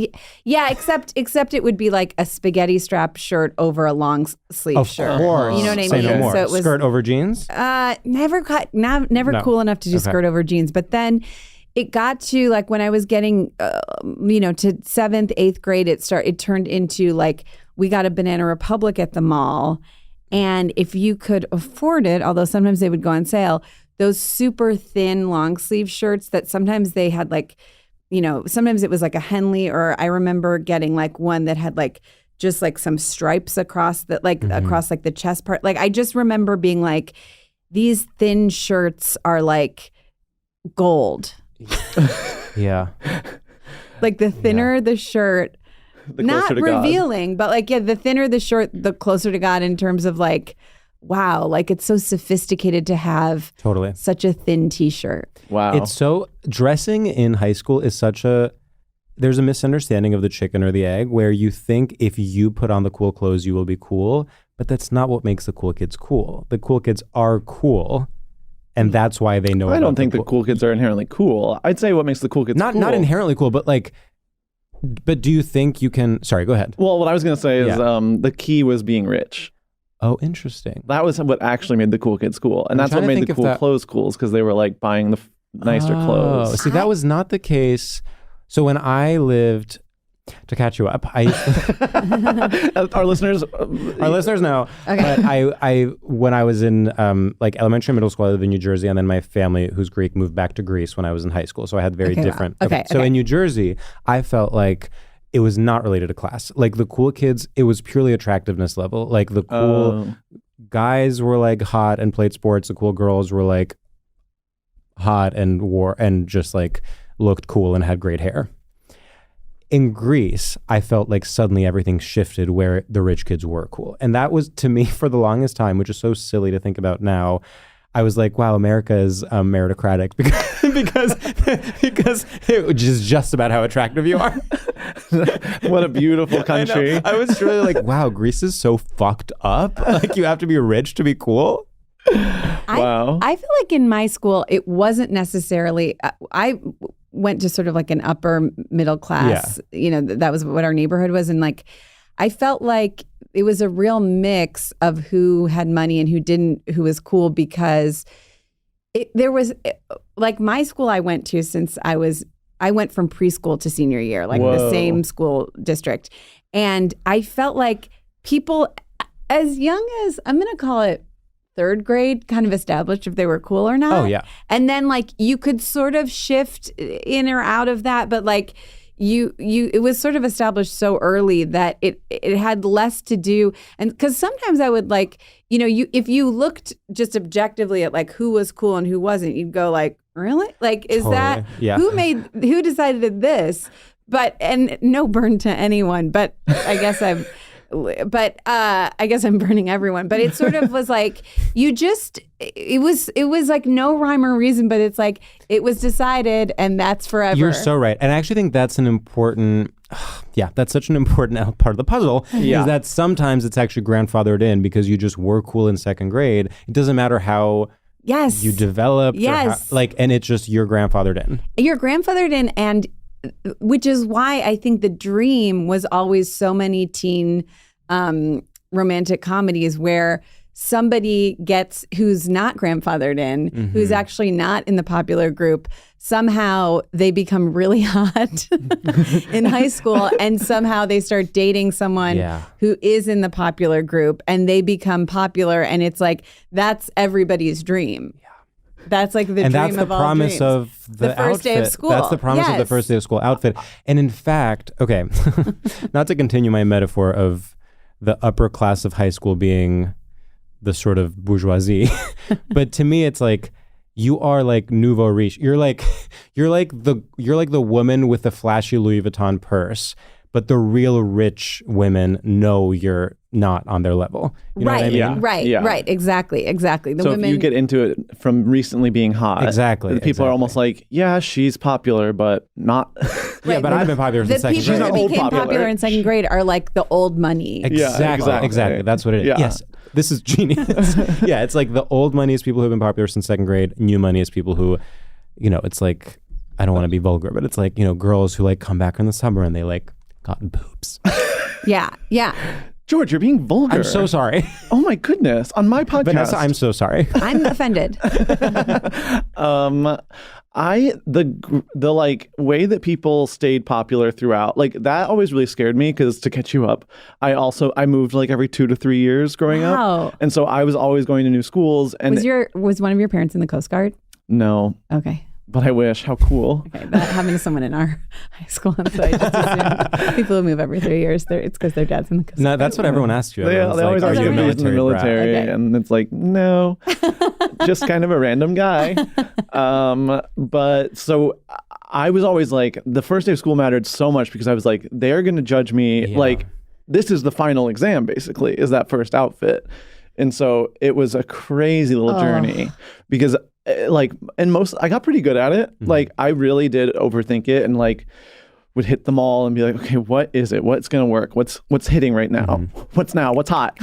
Yeah, except it would be like a spaghetti strap shirt over a long sleeve shirt. Of course. You know what I Say mean? no more. So it was skirt over jeans. never cool enough to do skirt over jeans. But then it got to like when I was getting to 7th, 8th grade, it turned into like we got a Banana Republic at the mall. And if you could afford it, although sometimes they would go on sale, those super thin long sleeve shirts that sometimes they had like, sometimes it was like a Henley, or I remember getting like one that had like just like some stripes across across like the chest part. Like I just remember being like, these thin shirts are like gold. Yeah. Like the thinner the shirt, not revealing, but like, the thinner the shirt, the closer to God in terms of like, wow, like it's so sophisticated to have totally such a thin t-shirt. Wow. It's so, dressing in high school is there's a misunderstanding of the chicken or the egg where you think if you put on the cool clothes, you will be cool, but that's not what makes the cool kids cool. The cool kids are cool. And that's why they know. I don't think the cool kids are inherently cool. I'd say what makes the cool kids cool. Not inherently cool, but like, but do you think you can? Sorry, go ahead. Well, what I was going to say is the key was being rich. Oh, interesting. That was what actually made the cool kids cool. And that's what made the cool clothes cool, because they were like buying the nicer clothes. See, that was not the case. So when I lived, to catch you up, our listeners know. Okay. But when I was in like elementary and middle school, I lived in New Jersey, and then my family, who's Greek, moved back to Greece when I was in high school. So I had very different. Okay. So in New Jersey, I felt like it was not related to class. Like the cool kids, it was purely attractiveness level. Like the cool guys were like hot and played sports. The cool girls were like hot and wore and just like looked cool and had great hair. In Greece, I felt like suddenly everything shifted where the rich kids were cool. And that was, to me, for the longest time, which is so silly to think about now, I was like, wow, America is meritocratic because it is just about how attractive you are. What a beautiful country. I was really like, wow, Greece is so fucked up. Like you have to be rich to be cool. Wow. I feel like in my school, it wasn't necessarily, I went to sort of like an upper middle class, that was what our neighborhood was. And like, I felt like it was a real mix of who had money and who didn't, who was cool, because there was like my school I went to since I went from preschool to senior year, like the same school district. And I felt like people as young as, I'm going to call it 3rd grade, kind of established if they were cool or not. Oh, yeah. And then like you could sort of shift in or out of that, but like it was sort of established so early that it had less to do. And because sometimes I would like, if you looked just objectively at like who was cool and who wasn't, you'd go like, really? Like, is that who decided this? And no burn to anyone, but I guess I'm burning everyone. But it sort of was like, it was like no rhyme or reason, but it's like, it was decided and that's forever. You're so right. And I actually think that's an important, that's such an important part of the puzzle, is that sometimes it's actually grandfathered in because you just were cool in 2nd grade. It doesn't matter how you developed. Yes. And it's just you're grandfathered in. You're grandfathered in, and which is why I think the dream was always so many teen romantic comedies where somebody gets who's not grandfathered in, who's actually not in the popular group. Somehow they become really hot in high school, and somehow they start dating someone who is in the popular group, and they become popular, and it's like that's everybody's dream. That's like the dream of all dreams. And that's the promise of the first day of school. That's the promise of the first day of school outfit. And in fact, okay, not to continue my metaphor of the upper class of high school being the sort of bourgeoisie, but to me, it's like you are like nouveau riche. You're like the woman with the flashy Louis Vuitton purse, but the real rich women know you're not on their level. You know what I mean? Yeah. Right. Exactly. The so women. if you get into it from recently being hot, Exactly. people are almost like, yeah, she's popular, but not. Yeah, but I've been popular the since second people grade. who became popular. popular in second grade are like the old money. Exactly. That's what it is. Yeah. Yes. This is genius. Yeah, it's like the old money is people who have been popular since second grade. New money is people who, it's like, I don't want to be vulgar, but it's like, girls who like come back in the summer and they like got boobs. Yeah. George, you're being vulgar. I'm so sorry. Oh my goodness. On my podcast. Vanessa, I'm so sorry. I'm offended. The like way that people stayed popular throughout, like that always really scared me because to catch you up, I moved like every 2 to 3 years growing up. And so I was always going to new schools. And was one of your parents in the Coast Guard? No. Okay. But I wish. How cool. Okay, that happened to someone in our high school. And so I just assumed people who move every 3 years, it's because their dad's in the Coast Guard. No, that's what everyone asks you. They always ask are you a if he's in the military? Okay. And it's like, no, just kind of a random guy. But so I was always like, the first day of school mattered so much because I was like, they're going to judge me. Like, this is the final exam, basically, is that first outfit. And so it was a crazy little journey because I got pretty good at it. Like I really did overthink it and like would hit them all and be like, okay, what is it? What's going to work? What's hitting right now? What's hot?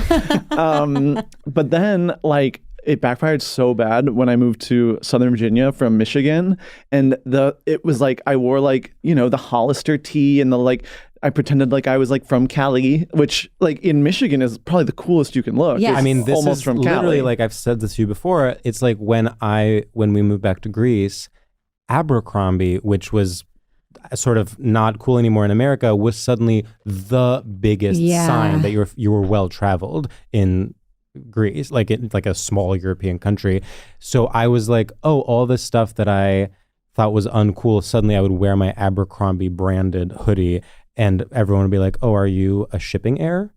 But then like it backfired so bad when I moved to Southern Virginia from Michigan. And it was like, I wore like, the Hollister tee and I pretended like I was like from Cali, which like in Michigan is probably the coolest you can look. Yeah. I mean, this almost is from literally Cali. like I've said this to you before. It's like when we moved back to Greece, Abercrombie, which was sort of not cool anymore in America, was suddenly the biggest sign that you were well traveled in Greece, like a small European country. So I was like, oh, all this stuff that I thought was uncool, suddenly I would wear my Abercrombie branded hoodie. And everyone would be like, oh, are you a shipping heir?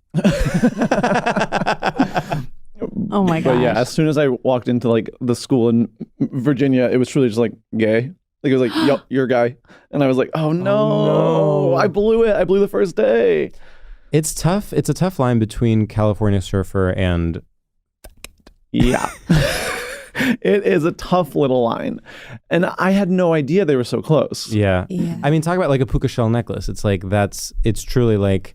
Oh my gosh. But yeah, as soon as I walked into like the school in Virginia, it was truly just like gay. Like it was like, yup, you're a guy. And I was like, oh no, I blew it. I blew the first day. It's tough. It's a tough line between California surfer and... Yeah. It is a tough little line. And I had no idea they were so close. Yeah. I mean, talk about like a puka shell necklace. It's like it's truly like,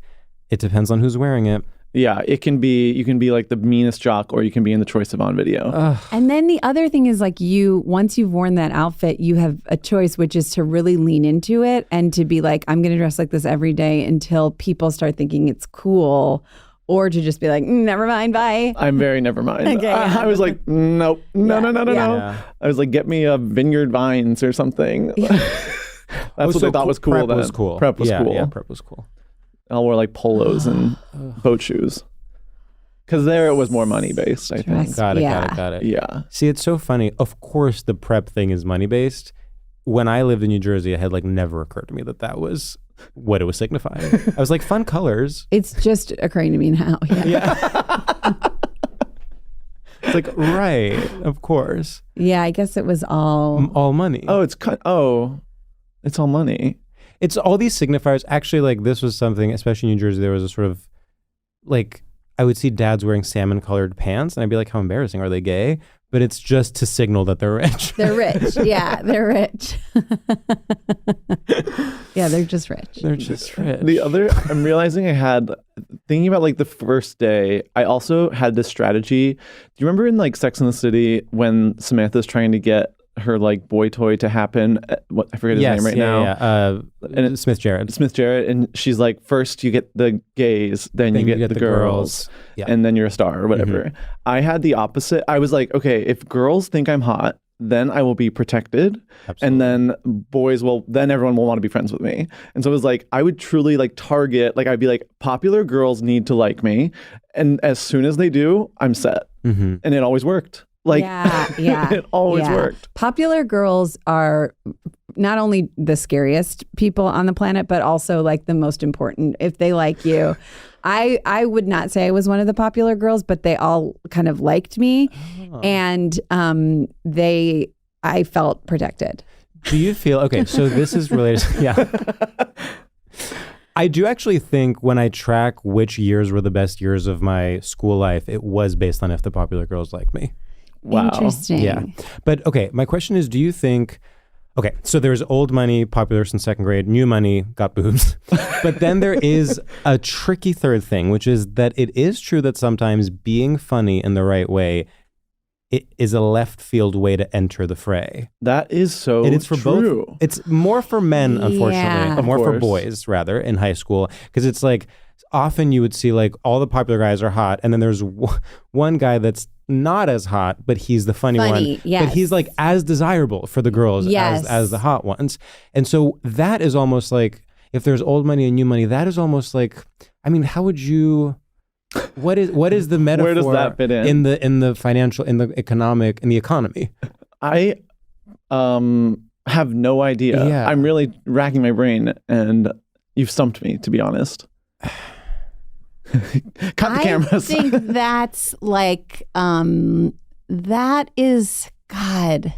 it depends on who's wearing it. Yeah, you can be like the meanest jock or you can be in the Troye Sivan video. And then the other thing is like once you've worn that outfit, you have a choice, which is to really lean into it and to be like, I'm going to dress like this every day until people start thinking it's cool. Or to just be like, never mind, bye. I'm very never mind. Okay, yeah. I was like, nope, no. Yeah. I was like, get me a Vineyard Vines or something. That's what they thought was cool Prep then. was cool. Prep was cool. Yeah, prep was cool. I'll wear like polos and boat shoes. Because there it was more money based, I think. Got it. Yeah. See, it's so funny. Of course, the prep thing is money based. When I lived in New Jersey, it had like never occurred to me that was what it was signifying. I was like, fun colors. It's just occurring to me now. Yeah. It's like, right, of course. Yeah, I guess it was all money. It's all money. It's all these signifiers. Actually, like this was something, especially in New Jersey, there was a sort of like, I would see dads wearing salmon colored pants and I'd be like, how embarrassing. Are they gay? But it's just to signal that they're rich. They're rich. Yeah, they're rich. Yeah, they're just rich. They're just rich. I'm realizing thinking about like the first day, I also had this strategy. Do you remember in like Sex and the City when Samantha's trying to get her like boy toy to happen? I forget his name right now. And Smith Jarrett. And she's like, first you get the gays, then you get the girls. Yeah. And then you're a star or whatever. Mm-hmm. I had the opposite. I was like, okay, if girls think I'm hot, then I will be protected. Absolutely. And then then everyone will want to be friends with me. And so it was like, I would truly like target, like I'd be like, popular girls need to like me. And as soon as they do, I'm set. Mm-hmm. And it always worked. Like, yeah. It always worked. Popular girls are not only the scariest people on the planet, but also like the most important if they like you. I would not say I was one of the popular girls, but they all kind of liked me. Oh. And I felt protected. Do you feel, okay, so this is related, yeah. I do actually think when I track which years were the best years of my school life, it was based on if the popular girls liked me. Wow. Interesting. Yeah. But okay, my question is, do you think, okay, so there's old money, popular since second grade, new money, got boobs. But then there is a tricky third thing, which is that it is true that sometimes being funny in the right way, it is a left field way to enter the fray. That is so And it's for true. both. It's more for men, unfortunately, Yeah. more Of for course. boys, rather, in high school. Because it's like, often you would see like all the popular guys are hot, and then there's one guy that's not as hot, but he's the funny one. Yes. But he's like as desirable for the girls Yes. as the hot ones. And so that is almost like, if there's old money and new money, that is almost like, I mean, how would you... What is the metaphor? Where does that fit in? in the financial, in the economic, in the economy? I have no idea. Yeah. I'm really racking my brain, and you've stumped me, to be honest. Cut the cameras. I think that's like, that is, God,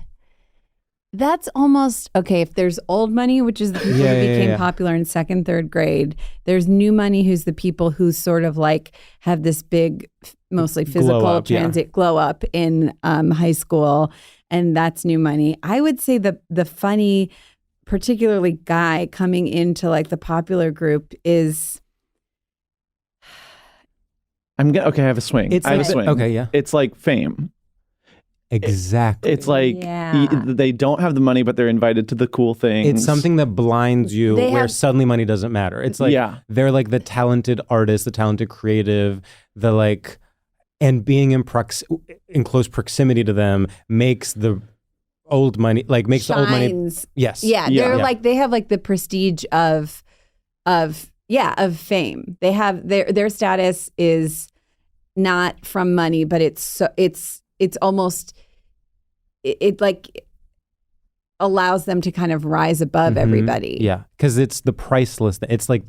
that's almost, okay, if there's old money, which is the people who became popular in second, third grade, there's new money, who's the people who sort of like have this big, mostly physical glow up in high school, and that's new money. I would say the funny, particularly guy coming into like the popular group is... Okay, I have a swing. I have a swing. Okay, yeah. It's like fame. Exactly. It's like they don't have the money, but they're invited to the cool things. It's something that blinds you where suddenly money doesn't matter. It's like they're like the talented artist, the talented creative, the like, and being in close proximity to them makes the old money, like makes the old money. Yes. Yeah. They're like, they have like the prestige of fame. They have their status is not from money, but it's almost, it like allows them to kind of rise above everybody. Yeah, because it's the priceless. It's like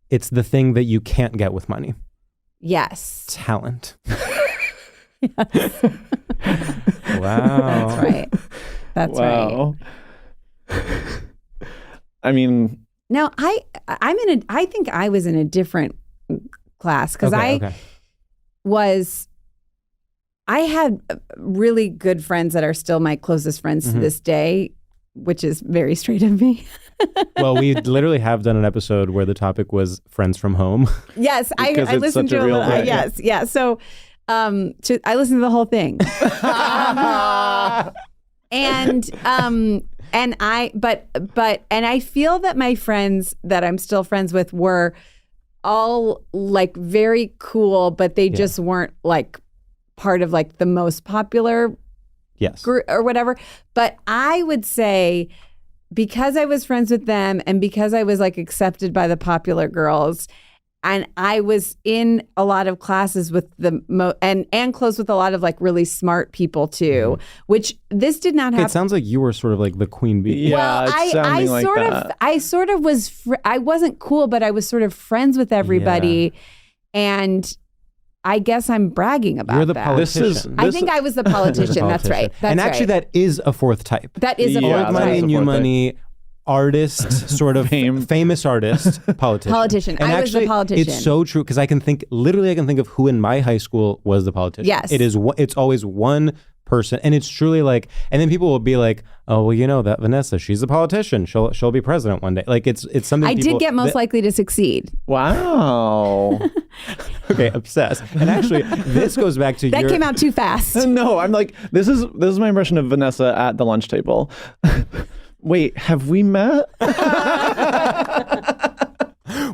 it's the thing that you can't get with money. Yes. Talent. Yes. Wow. That's right. That's right. I mean, no, I think I was in a different class because I had really good friends that are still my closest friends to this day, which is very straight of me. Well, we literally have done an episode where the topic was friends from home. Yes, I listened to a little. Yes, yeah. So, I listened to the whole thing, and I feel that my friends that I'm still friends with were all like very cool, but they just weren't like part of like the most popular group or whatever. But I would say, because I was friends with them and because I was like accepted by the popular girls, and I was in a lot of classes with and close with a lot of like really smart people too, which this did not happen. It sounds like you were sort of like the queen bee. Yeah, I sort of was. I wasn't cool, but I was sort of friends with everybody, and I guess I'm bragging about You're the that. politician. I think I was the politician. That's right. And actually, that is a fourth type. That is a Old fourth money, type. new money, artist, sort of famous artist, politician. Politician. And I was the actually, politician. it's so true because I can think of who in my high school was the politician. Yes. It's always one person, and it's truly like, and then people will be like, oh, well, you know that Vanessa, she's a politician, she'll be president one day. Like it's something I did get most likely to succeed. Wow. Okay, obsessed. And actually, this goes back to that came out too fast. No, I'm like, this is my impression of Vanessa at the lunch table. Wait, have we met?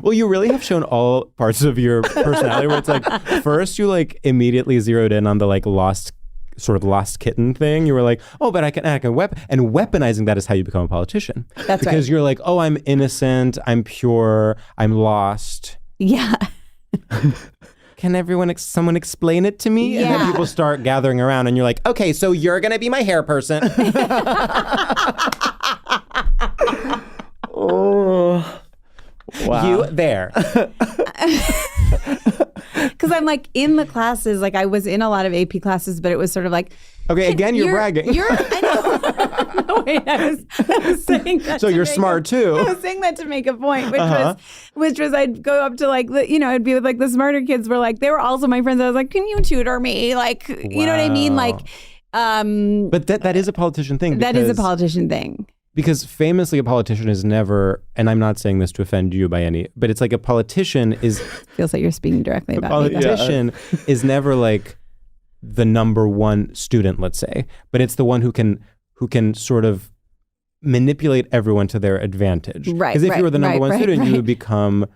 Well, you really have shown all parts of your personality where it's like, first you like immediately zeroed in on the like lost kitten thing. You were like, oh, but I can and weaponizing that is how you become a politician. That's because you're like, oh, I'm innocent, I'm pure, I'm lost. Yeah. Can someone explain it to me? Yeah. And then people start gathering around and you're like, okay, so you're going to be my hair person. Oh. Wow. You there. Because I'm like in the classes, like I was in a lot of AP classes, but it was sort of like, okay, again, you're bragging. I know. No, wait, I was saying that. So you're smart too. I was saying that to make a point, which was I'd go up to like I'd be with like the smarter kids were like they were also my friends. I was like, can you tutor me? Like, you know what I mean? Like, but that is a politician thing. That is a politician thing. Because famously, a politician is never, and I'm not saying this to offend you by any, but it's like a politician is feels like you're speaking directly about me. A politician is never like the number one student, let's say, but it's the one who can sort of manipulate everyone to their advantage. Right. Because if you were the number one student, you would become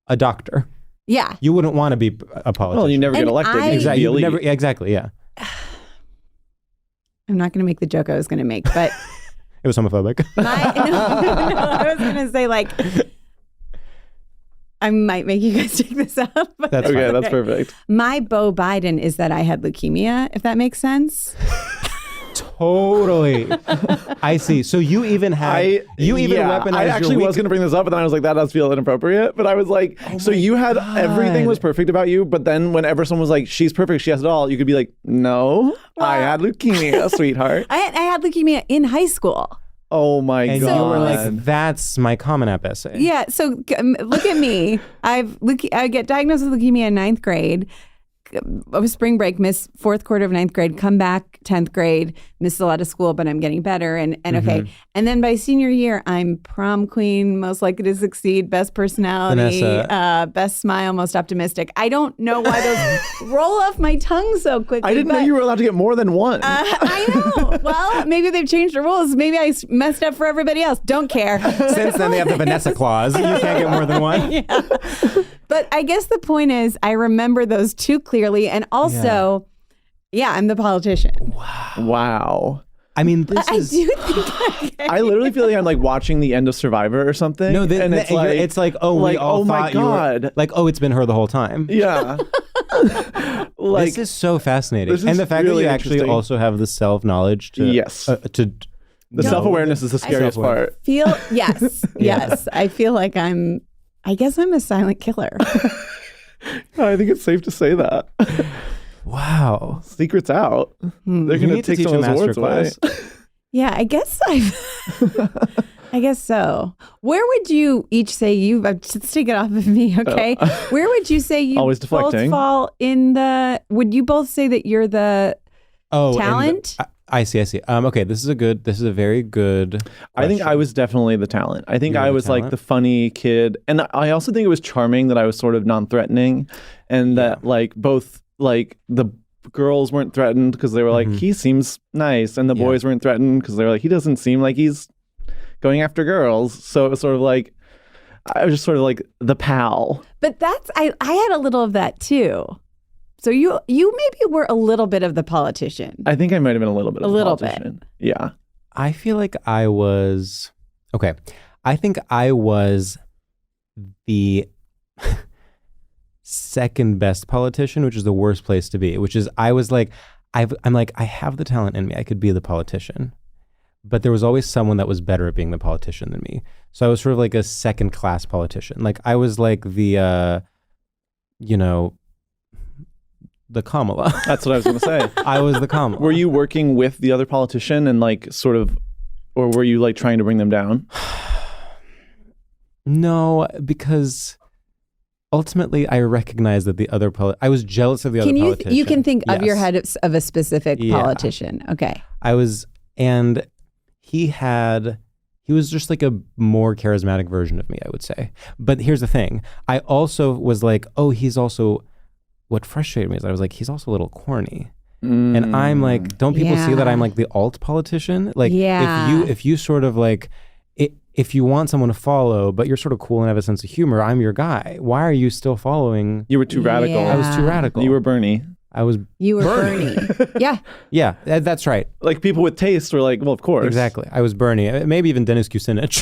a doctor. Yeah. You wouldn't want to be a politician. Well, you never get elected. Exactly. Yeah. I'm not going to make the joke I was going to make, but it was homophobic. No, I was going to say like, I might make you guys take this up. That's okay. That's perfect. My Beau Biden is that I had leukemia, if that makes sense. Totally. I see. So you even weaponized I actually was going to bring this up, and then I was like, that does feel inappropriate. But I was like, you had everything was perfect about you, but then whenever someone was like, she's perfect, she has it all, you could be like, no, I had leukemia, sweeheart. I had leukemia in high school. Oh my God. And you were like, that's my Common App essay. Yeah. So look at me. I get diagnosed with leukemia in 9th grade. Over spring break, miss 4th quarter of 9th grade, come back 10th grade, miss a lot of school, but I'm getting better. And okay. And then by senior year, I'm prom queen, most likely to succeed, best personality, best smile, most optimistic. I don't know why those roll off my tongue so quickly. I didn't know you were allowed to get more than one. I know. Well, maybe they've changed the rules. Maybe I messed up for everybody else. Don't care. Since then, they have the Vanessa clause. You can't get more than one. Yeah. But I guess the point is, I remember those two clearly. And also, I'm the politician. Wow. I mean, this I is... do think I literally feel like I'm like watching the end of Survivor or something. No, it's like, we all my thought God. You were... Like, oh, it's been her the whole time. Yeah. Like, this is so fascinating. And the fact really that you actually also have the self-knowledge to... Yes. The self-awareness is the scariest part. Yes. I feel like I guess I'm a silent killer. I think it's safe to say that. Wow. Secret's out. They're going to take some of those words away. Yeah, I guess I guess so. Where would you each say let's take it off of me, okay? Where would you say you always deflecting. Both fall in would you both say that you're the talent? I see. Okay, this is a very good question. I think I was definitely the talent. I think I was like the funny kid. And I also think it was charming that I was sort of non-threatening and that like both like the girls weren't threatened because they were like, he seems nice. And the boys weren't threatened because they were like, he doesn't seem like he's going after girls. So it was sort of like, I was just sort of like the pal. But I had a little of that too. So you maybe were a little bit of the politician. I think I might have been a little bit of the politician. Yeah. I feel like I was... Okay. I think I was the second best politician, which is the worst place to be, which is I was like, I'm like, I have the talent in me. I could be the politician. But there was always someone that was better at being the politician than me. So I was sort of like a second class politician. Like I was like the, the Kamala. That's what I was going to say. I was the Kamala. Were you working with the other politician and like sort of, or were you like trying to bring them down? No, because ultimately I recognized that the other I was jealous of the other politician. You can think of your head of a specific politician. Okay. And he was just like a more charismatic version of me, I would say. But here's the thing. I also was like, what frustrated me is I was like, he's also a little corny. And I'm like, don't people see that I'm like the alt politician? Like if you sort of like, if you want someone to follow, but you're sort of cool and have a sense of humor, I'm your guy. Why are you still following? You were too radical. I was too radical. You were Bernie. You were Bernie. Yeah. Yeah, that's right. Like people with taste were like, well, of course. Exactly. I was Bernie. Maybe even Dennis Kucinich.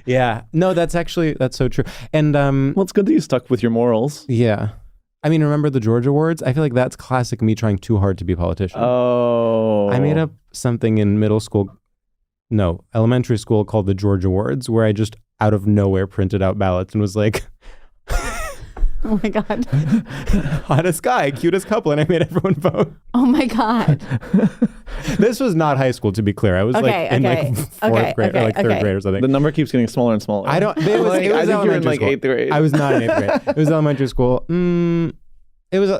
Yeah. No, that's so true. And well, it's good that you stuck with your morals. Yeah. I mean, remember the George Awards? I feel like that's classic me trying too hard to be a politician. Oh. I made up something in elementary school called the George Awards, where I just out of nowhere printed out ballots and was like, Oh my God. Hottest guy, cutest couple, and I made everyone vote. Oh my God. This was not high school, to be clear. I was like in like fourth grade or like third grade or something. The number keeps getting smaller and smaller. I don't. It was, Like, it was I think you were in elementary like school. 8th grade. I was not in 8th grade. It was elementary school. It was.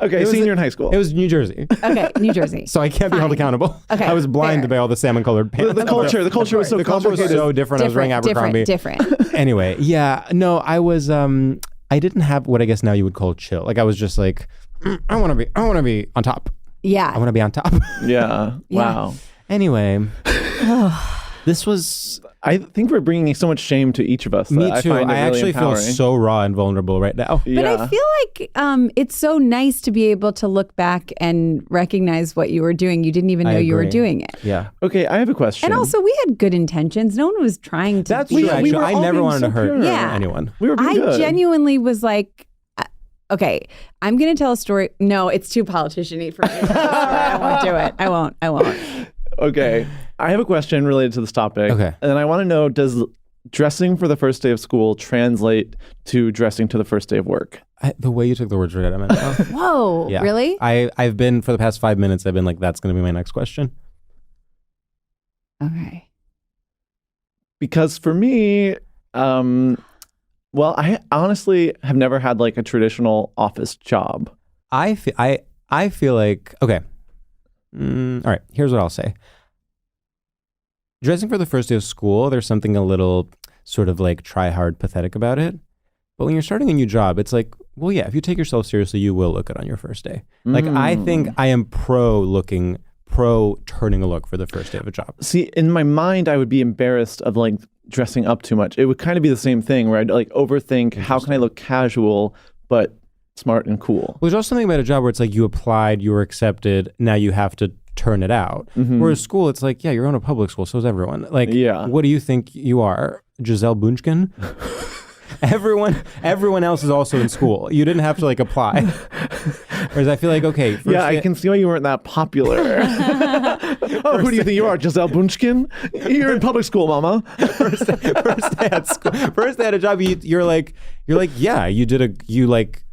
Okay, senior in high school. It was New Jersey. Okay, New Jersey. So I can't be held accountable. Okay, I was blinded fair. by all the salmon-colored pants. The culture was so The culture was complicated. so different. I was wearing Abercrombie. Different. Anyway, yeah, no, I was. I didn't have what I guess now you would call chill. Like I was just like, I want to be on top. Yeah. I want to be on top. Yeah. Wow. Anyway, this was. I think we're bringing so much shame to each of us. Me that too. I find it really actually feel empowering. so raw and vulnerable right now. But I feel like it's so nice to be able to look back and recognize what you were doing. You didn't even know you were doing it. Yeah. Okay, I have a question. And also, we had good intentions. No one was trying to. That's be- true. Actually, were I all never being wanted so to hurt pure. Yeah. anyone. We were being I good. genuinely was like, okay, I'm going to tell a story. No, it's too politician-y for me. I won't do it. I won't. Okay, I have a question related to this topic. Okay. And I want to know, does dressing for the first day of school translate to dressing to the first day of work? The way you took the words right out of my mouth. Whoa, Yeah. really? I've been, for the past 5 minutes, I've been like, that's going to be my next question. Okay. Because for me, well, I honestly have never had like a traditional office job. I feel like, okay. All right, here's what I'll say. Dressing for the first day of school, there's something a little sort of like try hard, pathetic about it. But when you're starting a new job, it's like, well, yeah, if you take yourself seriously, you will look good on your first day. Like, I think I am pro turning a look for the first day of a job. See, in my mind, I would be embarrassed of like dressing up too much. It would kind of be the same thing where I'd like overthink, how can I look casual but smart and cool? Well, there's also something about a job where it's like you applied, you were accepted, now you have to turn it out. Whereas school, it's like, yeah, you're on a public school, so is everyone. Like, Yeah. what do you think you are? Giselle Bunchkin? Everyone else is also in school. You didn't have to like apply. Whereas I feel like, okay, first Yeah, I can see why you weren't that popular. Oh, who do you think you are, Giselle Bunchkin? You're in public school, mama. first day at school, first day at a job, you're like, yeah, you like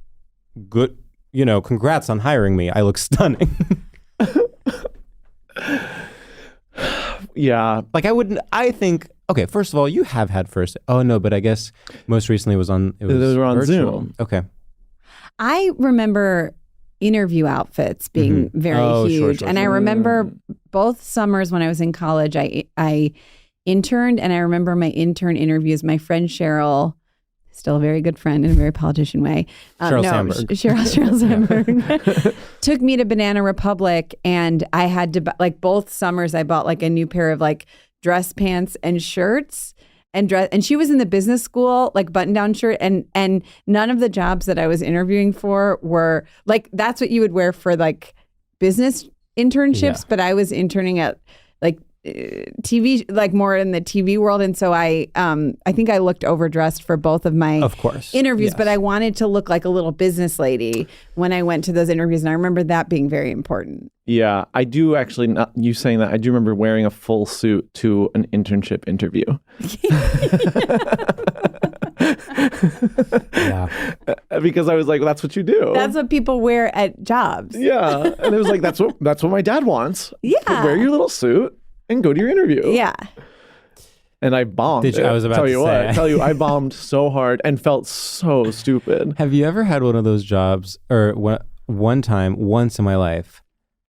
good, congrats on hiring me. I look stunning. Yeah. Like I think, okay, first of all, you have had first. Oh no, but I guess most recently it was on on virtual. Zoom. Okay. I remember interview outfits being very huge. Sure. And I remember both summers when I was in college, I interned, and I remember my intern interviews. My friend Cheryl, still a very good friend in a very politician way. Cheryl Sandberg took me to Banana Republic, and I had to, like, both summers I bought like a new pair of like dress pants and shirts and she was in the business school, like button down shirt, and none of the jobs that I was interviewing for were like, that's what you would wear for like business internships, but I was interning at like TV, like more in the TV world, and so I think I looked overdressed for both of my interviews, but I wanted to look like a little business lady when I went to those interviews, and I remember that being very important. Yeah, I do actually, not you saying that, I do remember wearing a full suit to an internship interview. Yeah. Because I was like, well, that's what you do. That's what people wear at jobs. Yeah. And it was like, that's what my dad wants. Yeah. Wear your little suit and go to your interview. Yeah. And I bombed. Did you? I was about to say. Tell you, I bombed so hard and felt so stupid. Have you ever had one of those jobs, or once in my life?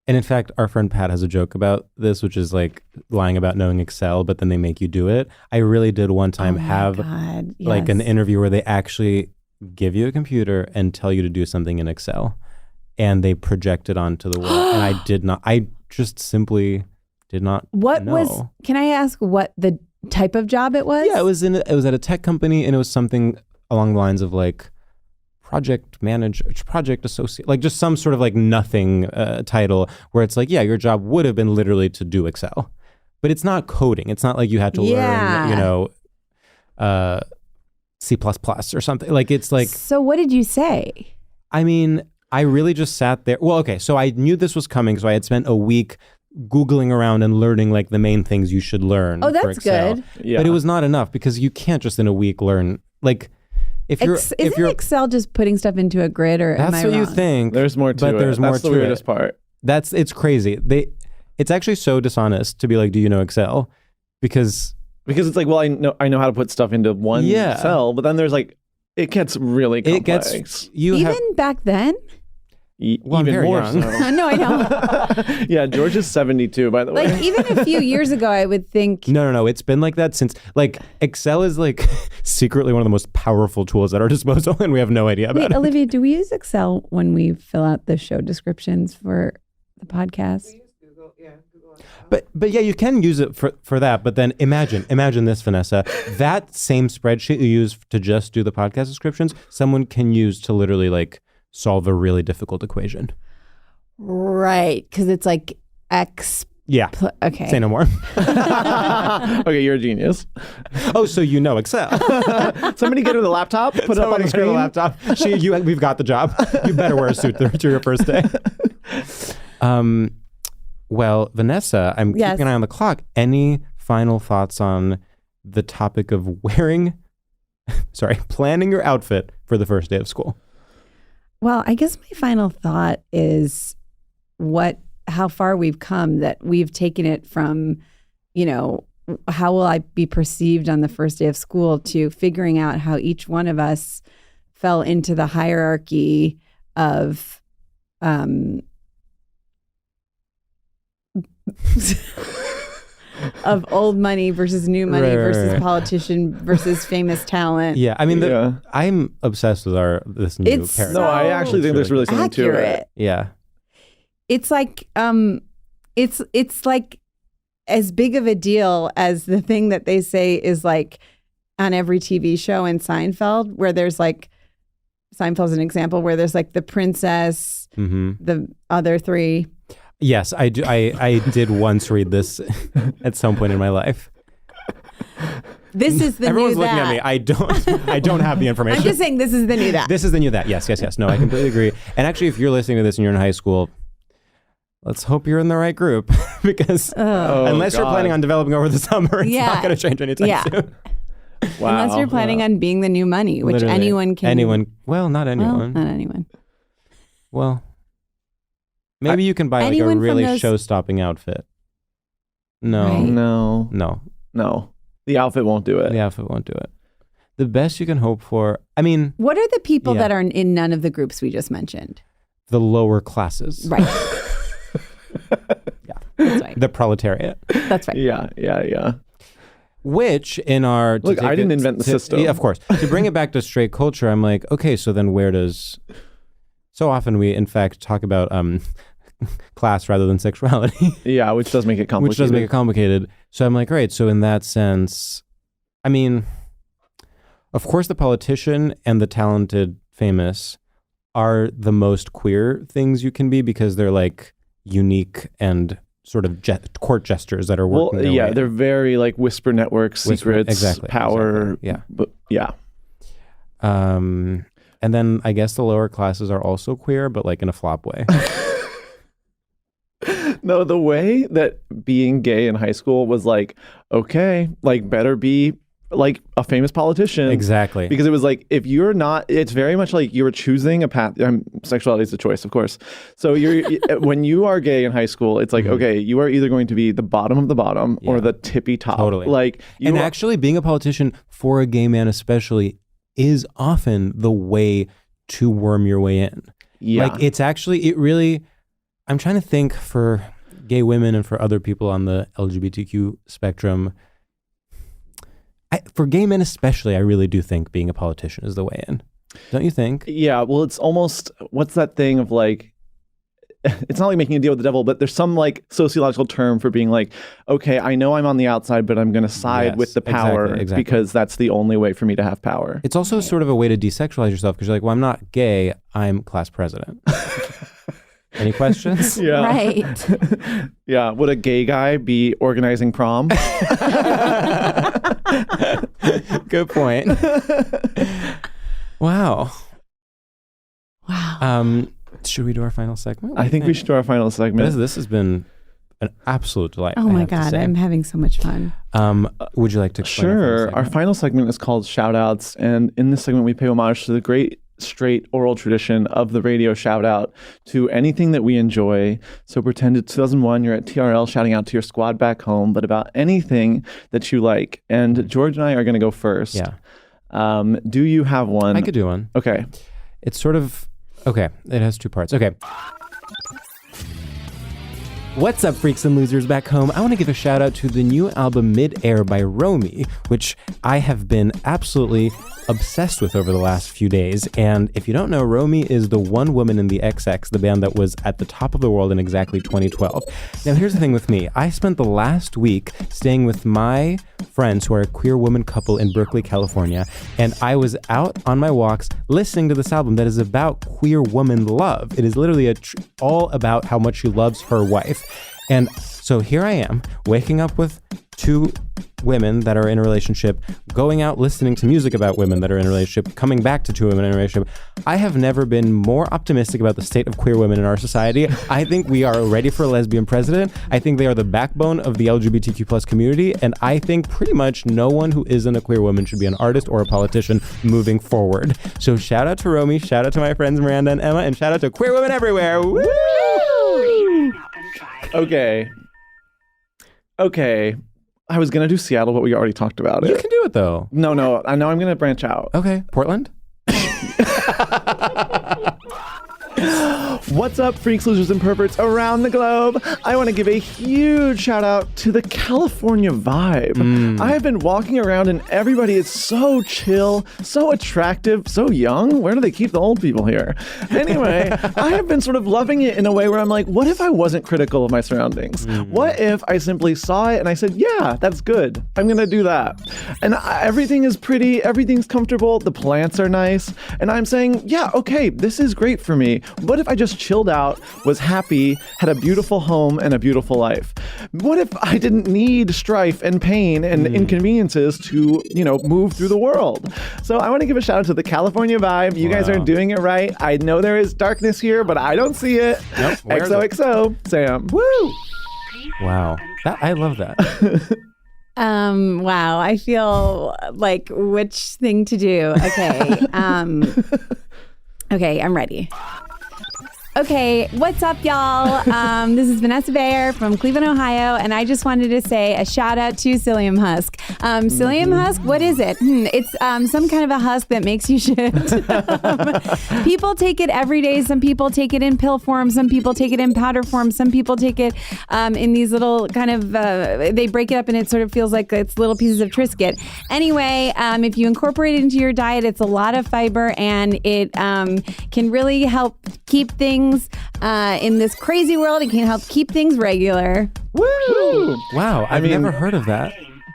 And in fact, our friend Pat has a joke about this, which is like lying about knowing Excel, but then they make you do it. I really did one time like an interview where they actually give you a computer and tell you to do something in Excel, and they project it onto the wall. And I just simply did not know. Can I ask what the type of job it was? Yeah, it was at a tech company, and it was something along the lines of like project manager, project associate, like just some sort of like nothing title where it's like, yeah, your job would have been literally to do Excel, but it's not coding. It's not like you had to learn, C++ or something. Like, it's like. So what did you say? I mean, I really just sat there. Well, okay, so I knew this was coming, so I had spent a week Googling around and learning like the main things you should learn. Oh, that's for Excel. good. Yeah. But it was not enough, because you can't just in a week learn, like, if you're Isn't Excel just putting stuff into a grid, or am that's I what you wrong? think. There's more to it. There's more That's the to weirdest it. part. It's crazy. It's actually so dishonest to be like, do you know Excel? Because it's like, well, I know how to put stuff into one cell, but then there's like, it gets really complex. Even back then? Well, even very more young. so. No, I know. Yeah, George is 72, by the way. Like even a few years ago, I would think. No. It's been like that since, like, Excel is like secretly one of the most powerful tools at our disposal, and we have no idea about it. Olivia, do we use Excel when we fill out the show descriptions for the podcast? But yeah, you can use it for that. But then imagine this, Vanessa. That same spreadsheet you use to just do the podcast descriptions, someone can use to literally like solve a really difficult equation. Right, because it's like X. Yeah. Okay. Say no more. Okay, you're a genius. Oh, so you know Excel. Somebody get her the laptop, put it up on the screen. Laptop. We've got the job. You better wear a suit to your first day. Well, Vanessa, I'm keeping an eye on the clock. Any final thoughts on the topic of planning your outfit for the first day of school? Well, I guess my final thought is how far we've come, that we've taken it from, how will I be perceived on the first day of school, to figuring out how each one of us fell into the hierarchy of of old money versus new money versus politician versus famous talent. Yeah, I mean, I'm obsessed with this new character. No, I actually think there's really something to it. Yeah, it's like it's like as big of a deal as the thing that they say is like on every TV show in Seinfeld, where there's like Seinfeld's an example where there's like the princess, the other three. Yes, I do. I did once read this at some point in my life. This is the Everyone's new looking that. at me. I don't have the information. I'm just saying this is the new that. This is the new that. Yes. No, I completely agree. And actually, if you're listening to this and you're in high school, let's hope you're in the right group, because unless you're planning on developing over the summer, it's not going to change anytime soon. Wow. Unless you're planning on being the new money, which Literally. anyone can. Well, not anyone. Well, not anyone. Well, maybe you can buy like a really show-stopping outfit. No. Right. No. The outfit won't do it. The outfit won't do it. The best you can hope for, I mean... What are the people that are in none of the groups we just mentioned? The lower classes. Right. Yeah, that's right. The proletariat. That's right. Yeah. Which in our... Look, I didn't invent the system. Yeah, of course. To bring it back to straight culture, I'm like, okay, so then where does... So often we, in fact, talk about class rather than sexuality. Yeah, which does make it complicated. So I'm like, all right, so in that sense, I mean, of course the politician and the talented famous are the most queer things you can be, because they're like unique and sort of court gestures that are working their way. They're very like whisper networks, secrets, power. Exactly. Yeah. But yeah. And then I guess the lower classes are also queer, but like in a flop way. No, the way that being gay in high school was like, okay, like better be like a famous politician. Exactly. Because it was like, if you're not, it's very much like you were choosing a path. Sexuality is a choice, of course. So when you are gay in high school, it's like, okay, you are either going to be the bottom of the bottom or the tippy top. Totally. Like, actually being a politician for a gay man especially is often the way to worm your way in. Yeah. Like I'm trying to think for gay women and for other people on the LGBTQ spectrum. For gay men especially, I really do think being a politician is the way in. Don't you think? Yeah, well, it's almost, what's that thing of like, it's not like making a deal with the devil, but there's some like sociological term for being like, okay, I know I'm on the outside, but I'm going to side with the power because that's the only way for me to have power. It's also sort of a way to desexualize yourself, because you're like, well, I'm not gay, I'm class president. Any questions? Yeah. Right. Yeah. Would a gay guy be organizing prom? Good point. Wow. Wow. Should we do our final segment? I think we should do our final segment. This has been an absolute delight. Oh my God, I'm having so much fun. Would you like to explain? Sure. Our final segment is called Shoutouts, and in this segment we pay homage to the great straight oral tradition of the radio shout out to anything that we enjoy. So pretend it's 2001, you're at TRL shouting out to your squad back home, but about anything that you like. And George and I are going to go first. Yeah. Do you have one? I could do one. Okay. It's sort of, okay, it has two parts. Okay. What's up, freaks and losers back home? I want to give a shout out to the new album Mid-Air by Romy, which I have been absolutely obsessed with over the last few days. And if you don't know, Romy is the one woman in the XX, the band that was at the top of the world in exactly 2012. Now, here's the thing with me. I spent the last week staying with my friends who are a queer woman couple in Berkeley, California, and I was out on my walks listening to this album that is about queer woman love. It is literally all about how much she loves her wife. And so here I am, waking up with two women that are in a relationship, going out listening to music about women that are in a relationship, coming back to two women in a relationship. I have never been more optimistic about the state of queer women in our society. I think we are ready for a lesbian president. I think they are the backbone of the LGBTQ plus community. And I think pretty much no one who isn't a queer woman should be an artist or a politician moving forward. So shout out to Romy, shout out to my friends Miranda and Emma, and shout out to queer women everywhere. Woo! Okay. I was going to do Seattle, but we already talked about it. You can do it, though. No. I know I'm going to branch out. Okay. Portland? What's up, freaks, losers, and perverts around the globe? I want to give a huge shout out to the California vibe. I have been walking around and everybody is so chill, so attractive, so young. Where do they keep the old people here? Anyway, I have been sort of loving it in a way where I'm like, what if I wasn't critical of my surroundings? What if I simply saw it and I said, yeah, that's good. I'm going to do that. And everything is pretty, everything's comfortable, the plants are nice, and I'm saying, yeah, okay, this is great for me. What if I just chilled out, was happy, had a beautiful home and a beautiful life? What if I didn't need strife and pain and inconveniences to, move through the world? So I want to give a shout out to the California vibe. You guys are doing it right. I know there is darkness here, but I don't see it. Nope. XOXO, Sam. Woo! Wow. I love that. Wow. I feel like which thing to do. Okay. Okay, I'm ready. Okay, what's up, y'all? This is Vanessa Bayer from Cleveland, Ohio, and I just wanted to say a shout out to psyllium husk. Psyllium husk, what is it? It's some kind of a husk that makes you shit. People take it every day. Some people take it in pill form. Some people take it in powder form. Some people take it in these little kind of, they break it up and it sort of feels like it's little pieces of Triscuit. Anyway, if you incorporate it into your diet, it's a lot of fiber and it can really help keep things in this crazy world. It can help keep things regular. Woo! Wow, I've never heard of that.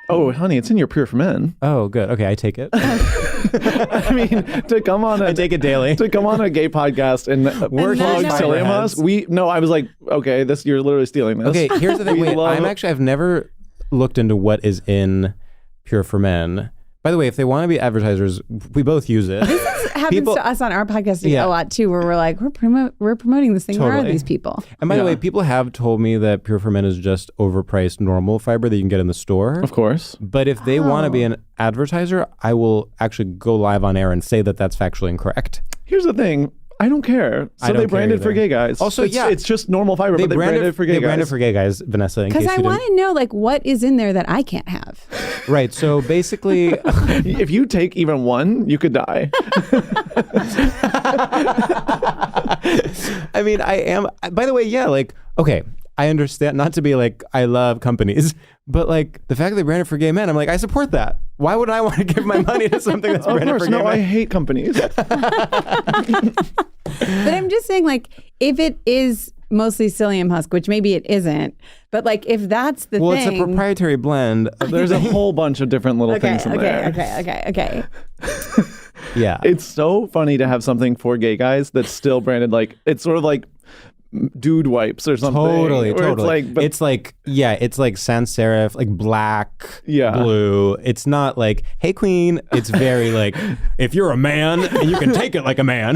Oh, honey, it's in your Pure for Men. Oh, good. Okay, I take it. I mean, to come on I take it daily. To come on a gay podcast and plug psyllium husk. I was like, okay, you're literally stealing this. Okay, here's the thing. Wait, I've never looked into what is in Pure for Men. By the way, if they want to be advertisers, we both use it. This happens to us on our podcast a lot too, where we're like, we're promoting this thing. Totally. Where are these people? And by the way, people have told me that Pure for Men is just overpriced normal fiber that you can get in the store. Of course. But if they want to be an advertiser, I will actually go live on air and say that that's factually incorrect. Here's the thing. I don't care. So they branded for gay guys. Also, it's just normal fiber, but they branded for gay guys. They branded for gay guys, Vanessa. Because I want to know, what is in there that I can't have. Right. So basically, if you take even one, you could die. I mean, I am. By the way, okay. I understand, not to be like, I love companies, but the fact that they branded for gay men, I'm like, I support that. Why would I want to give my money to something that's branded for gay men? I hate companies. But I'm just saying, if it is mostly psyllium husk, which maybe it isn't, but if that's the thing. Well, it's a proprietary blend. There's a whole bunch of different little things in there. Okay. Yeah. It's so funny to have something for gay guys that's still branded it's sort of like dude wipes or something. Totally. It's it's sans serif, black, blue. It's not hey queen. It's very if you're a man and you can take it like a man.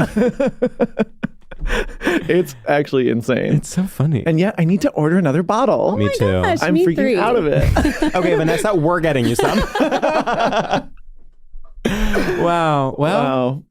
It's actually insane. It's so funny. And yet I need to order another bottle. Me too. Gosh, I'm me freaking 3. out of it. Okay, Vanessa, we're getting you some. Wow. Well, Wow.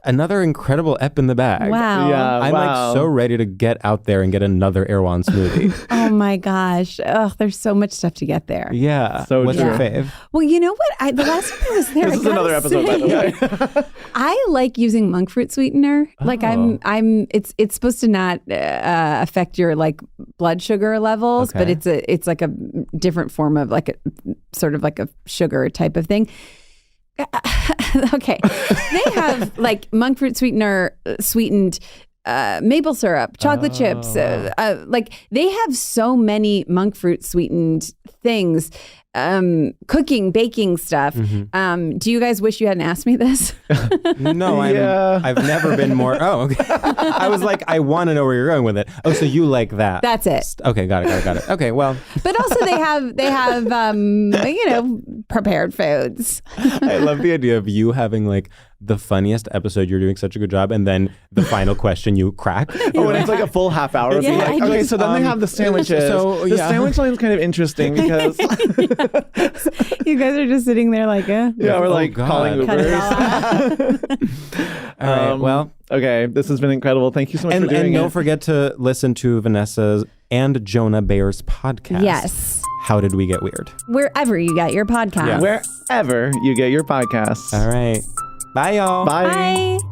another incredible ep in the bag. Wow. Yeah. I'm wow. like so ready to get out there and get another Erewhon smoothie. Oh my gosh. Ugh, there's so much stuff to get there. Yeah. So What's true. your fave? Well, you know what? The last time I was there, This is another episode, by the way. I like using monk fruit sweetener. Like Oh. it's supposed to not affect your like blood sugar levels, but Okay. it's like a different form of like a sort of like a sugar type of thing. Okay, they have like monk fruit sweetener, sweetened maple syrup, chocolate chips. Like they have so many monk fruit sweetened things. Cooking, baking stuff. Do you guys wish you hadn't asked me this? No, Yeah. I've never been more. Oh, okay. I was like, I want to know where you're going with it. Oh, so you like that? That's it. Okay, got it. Okay, well, But also they have you know, prepared foods. I love the idea of you having like the funniest episode. You're doing such a good job, and then the final question you crack. Oh, and it's like a full half hour of Yeah, being like, I okay, just- so then they have the sandwiches. so, the yeah. sandwich line's kind of interesting because You guys are just sitting there like, yeah, we're like God. calling cut it Ubers. all All right, well, Okay, this has been incredible. Thank you so much for doing and it. don't forget to listen to Vanessa's and Jonah Bayer's podcast. Yes. How Did We Get Weird? Wherever you got your podcast. Yeah. Wherever you get your podcasts. All right. Bye, y'all. Bye. Bye.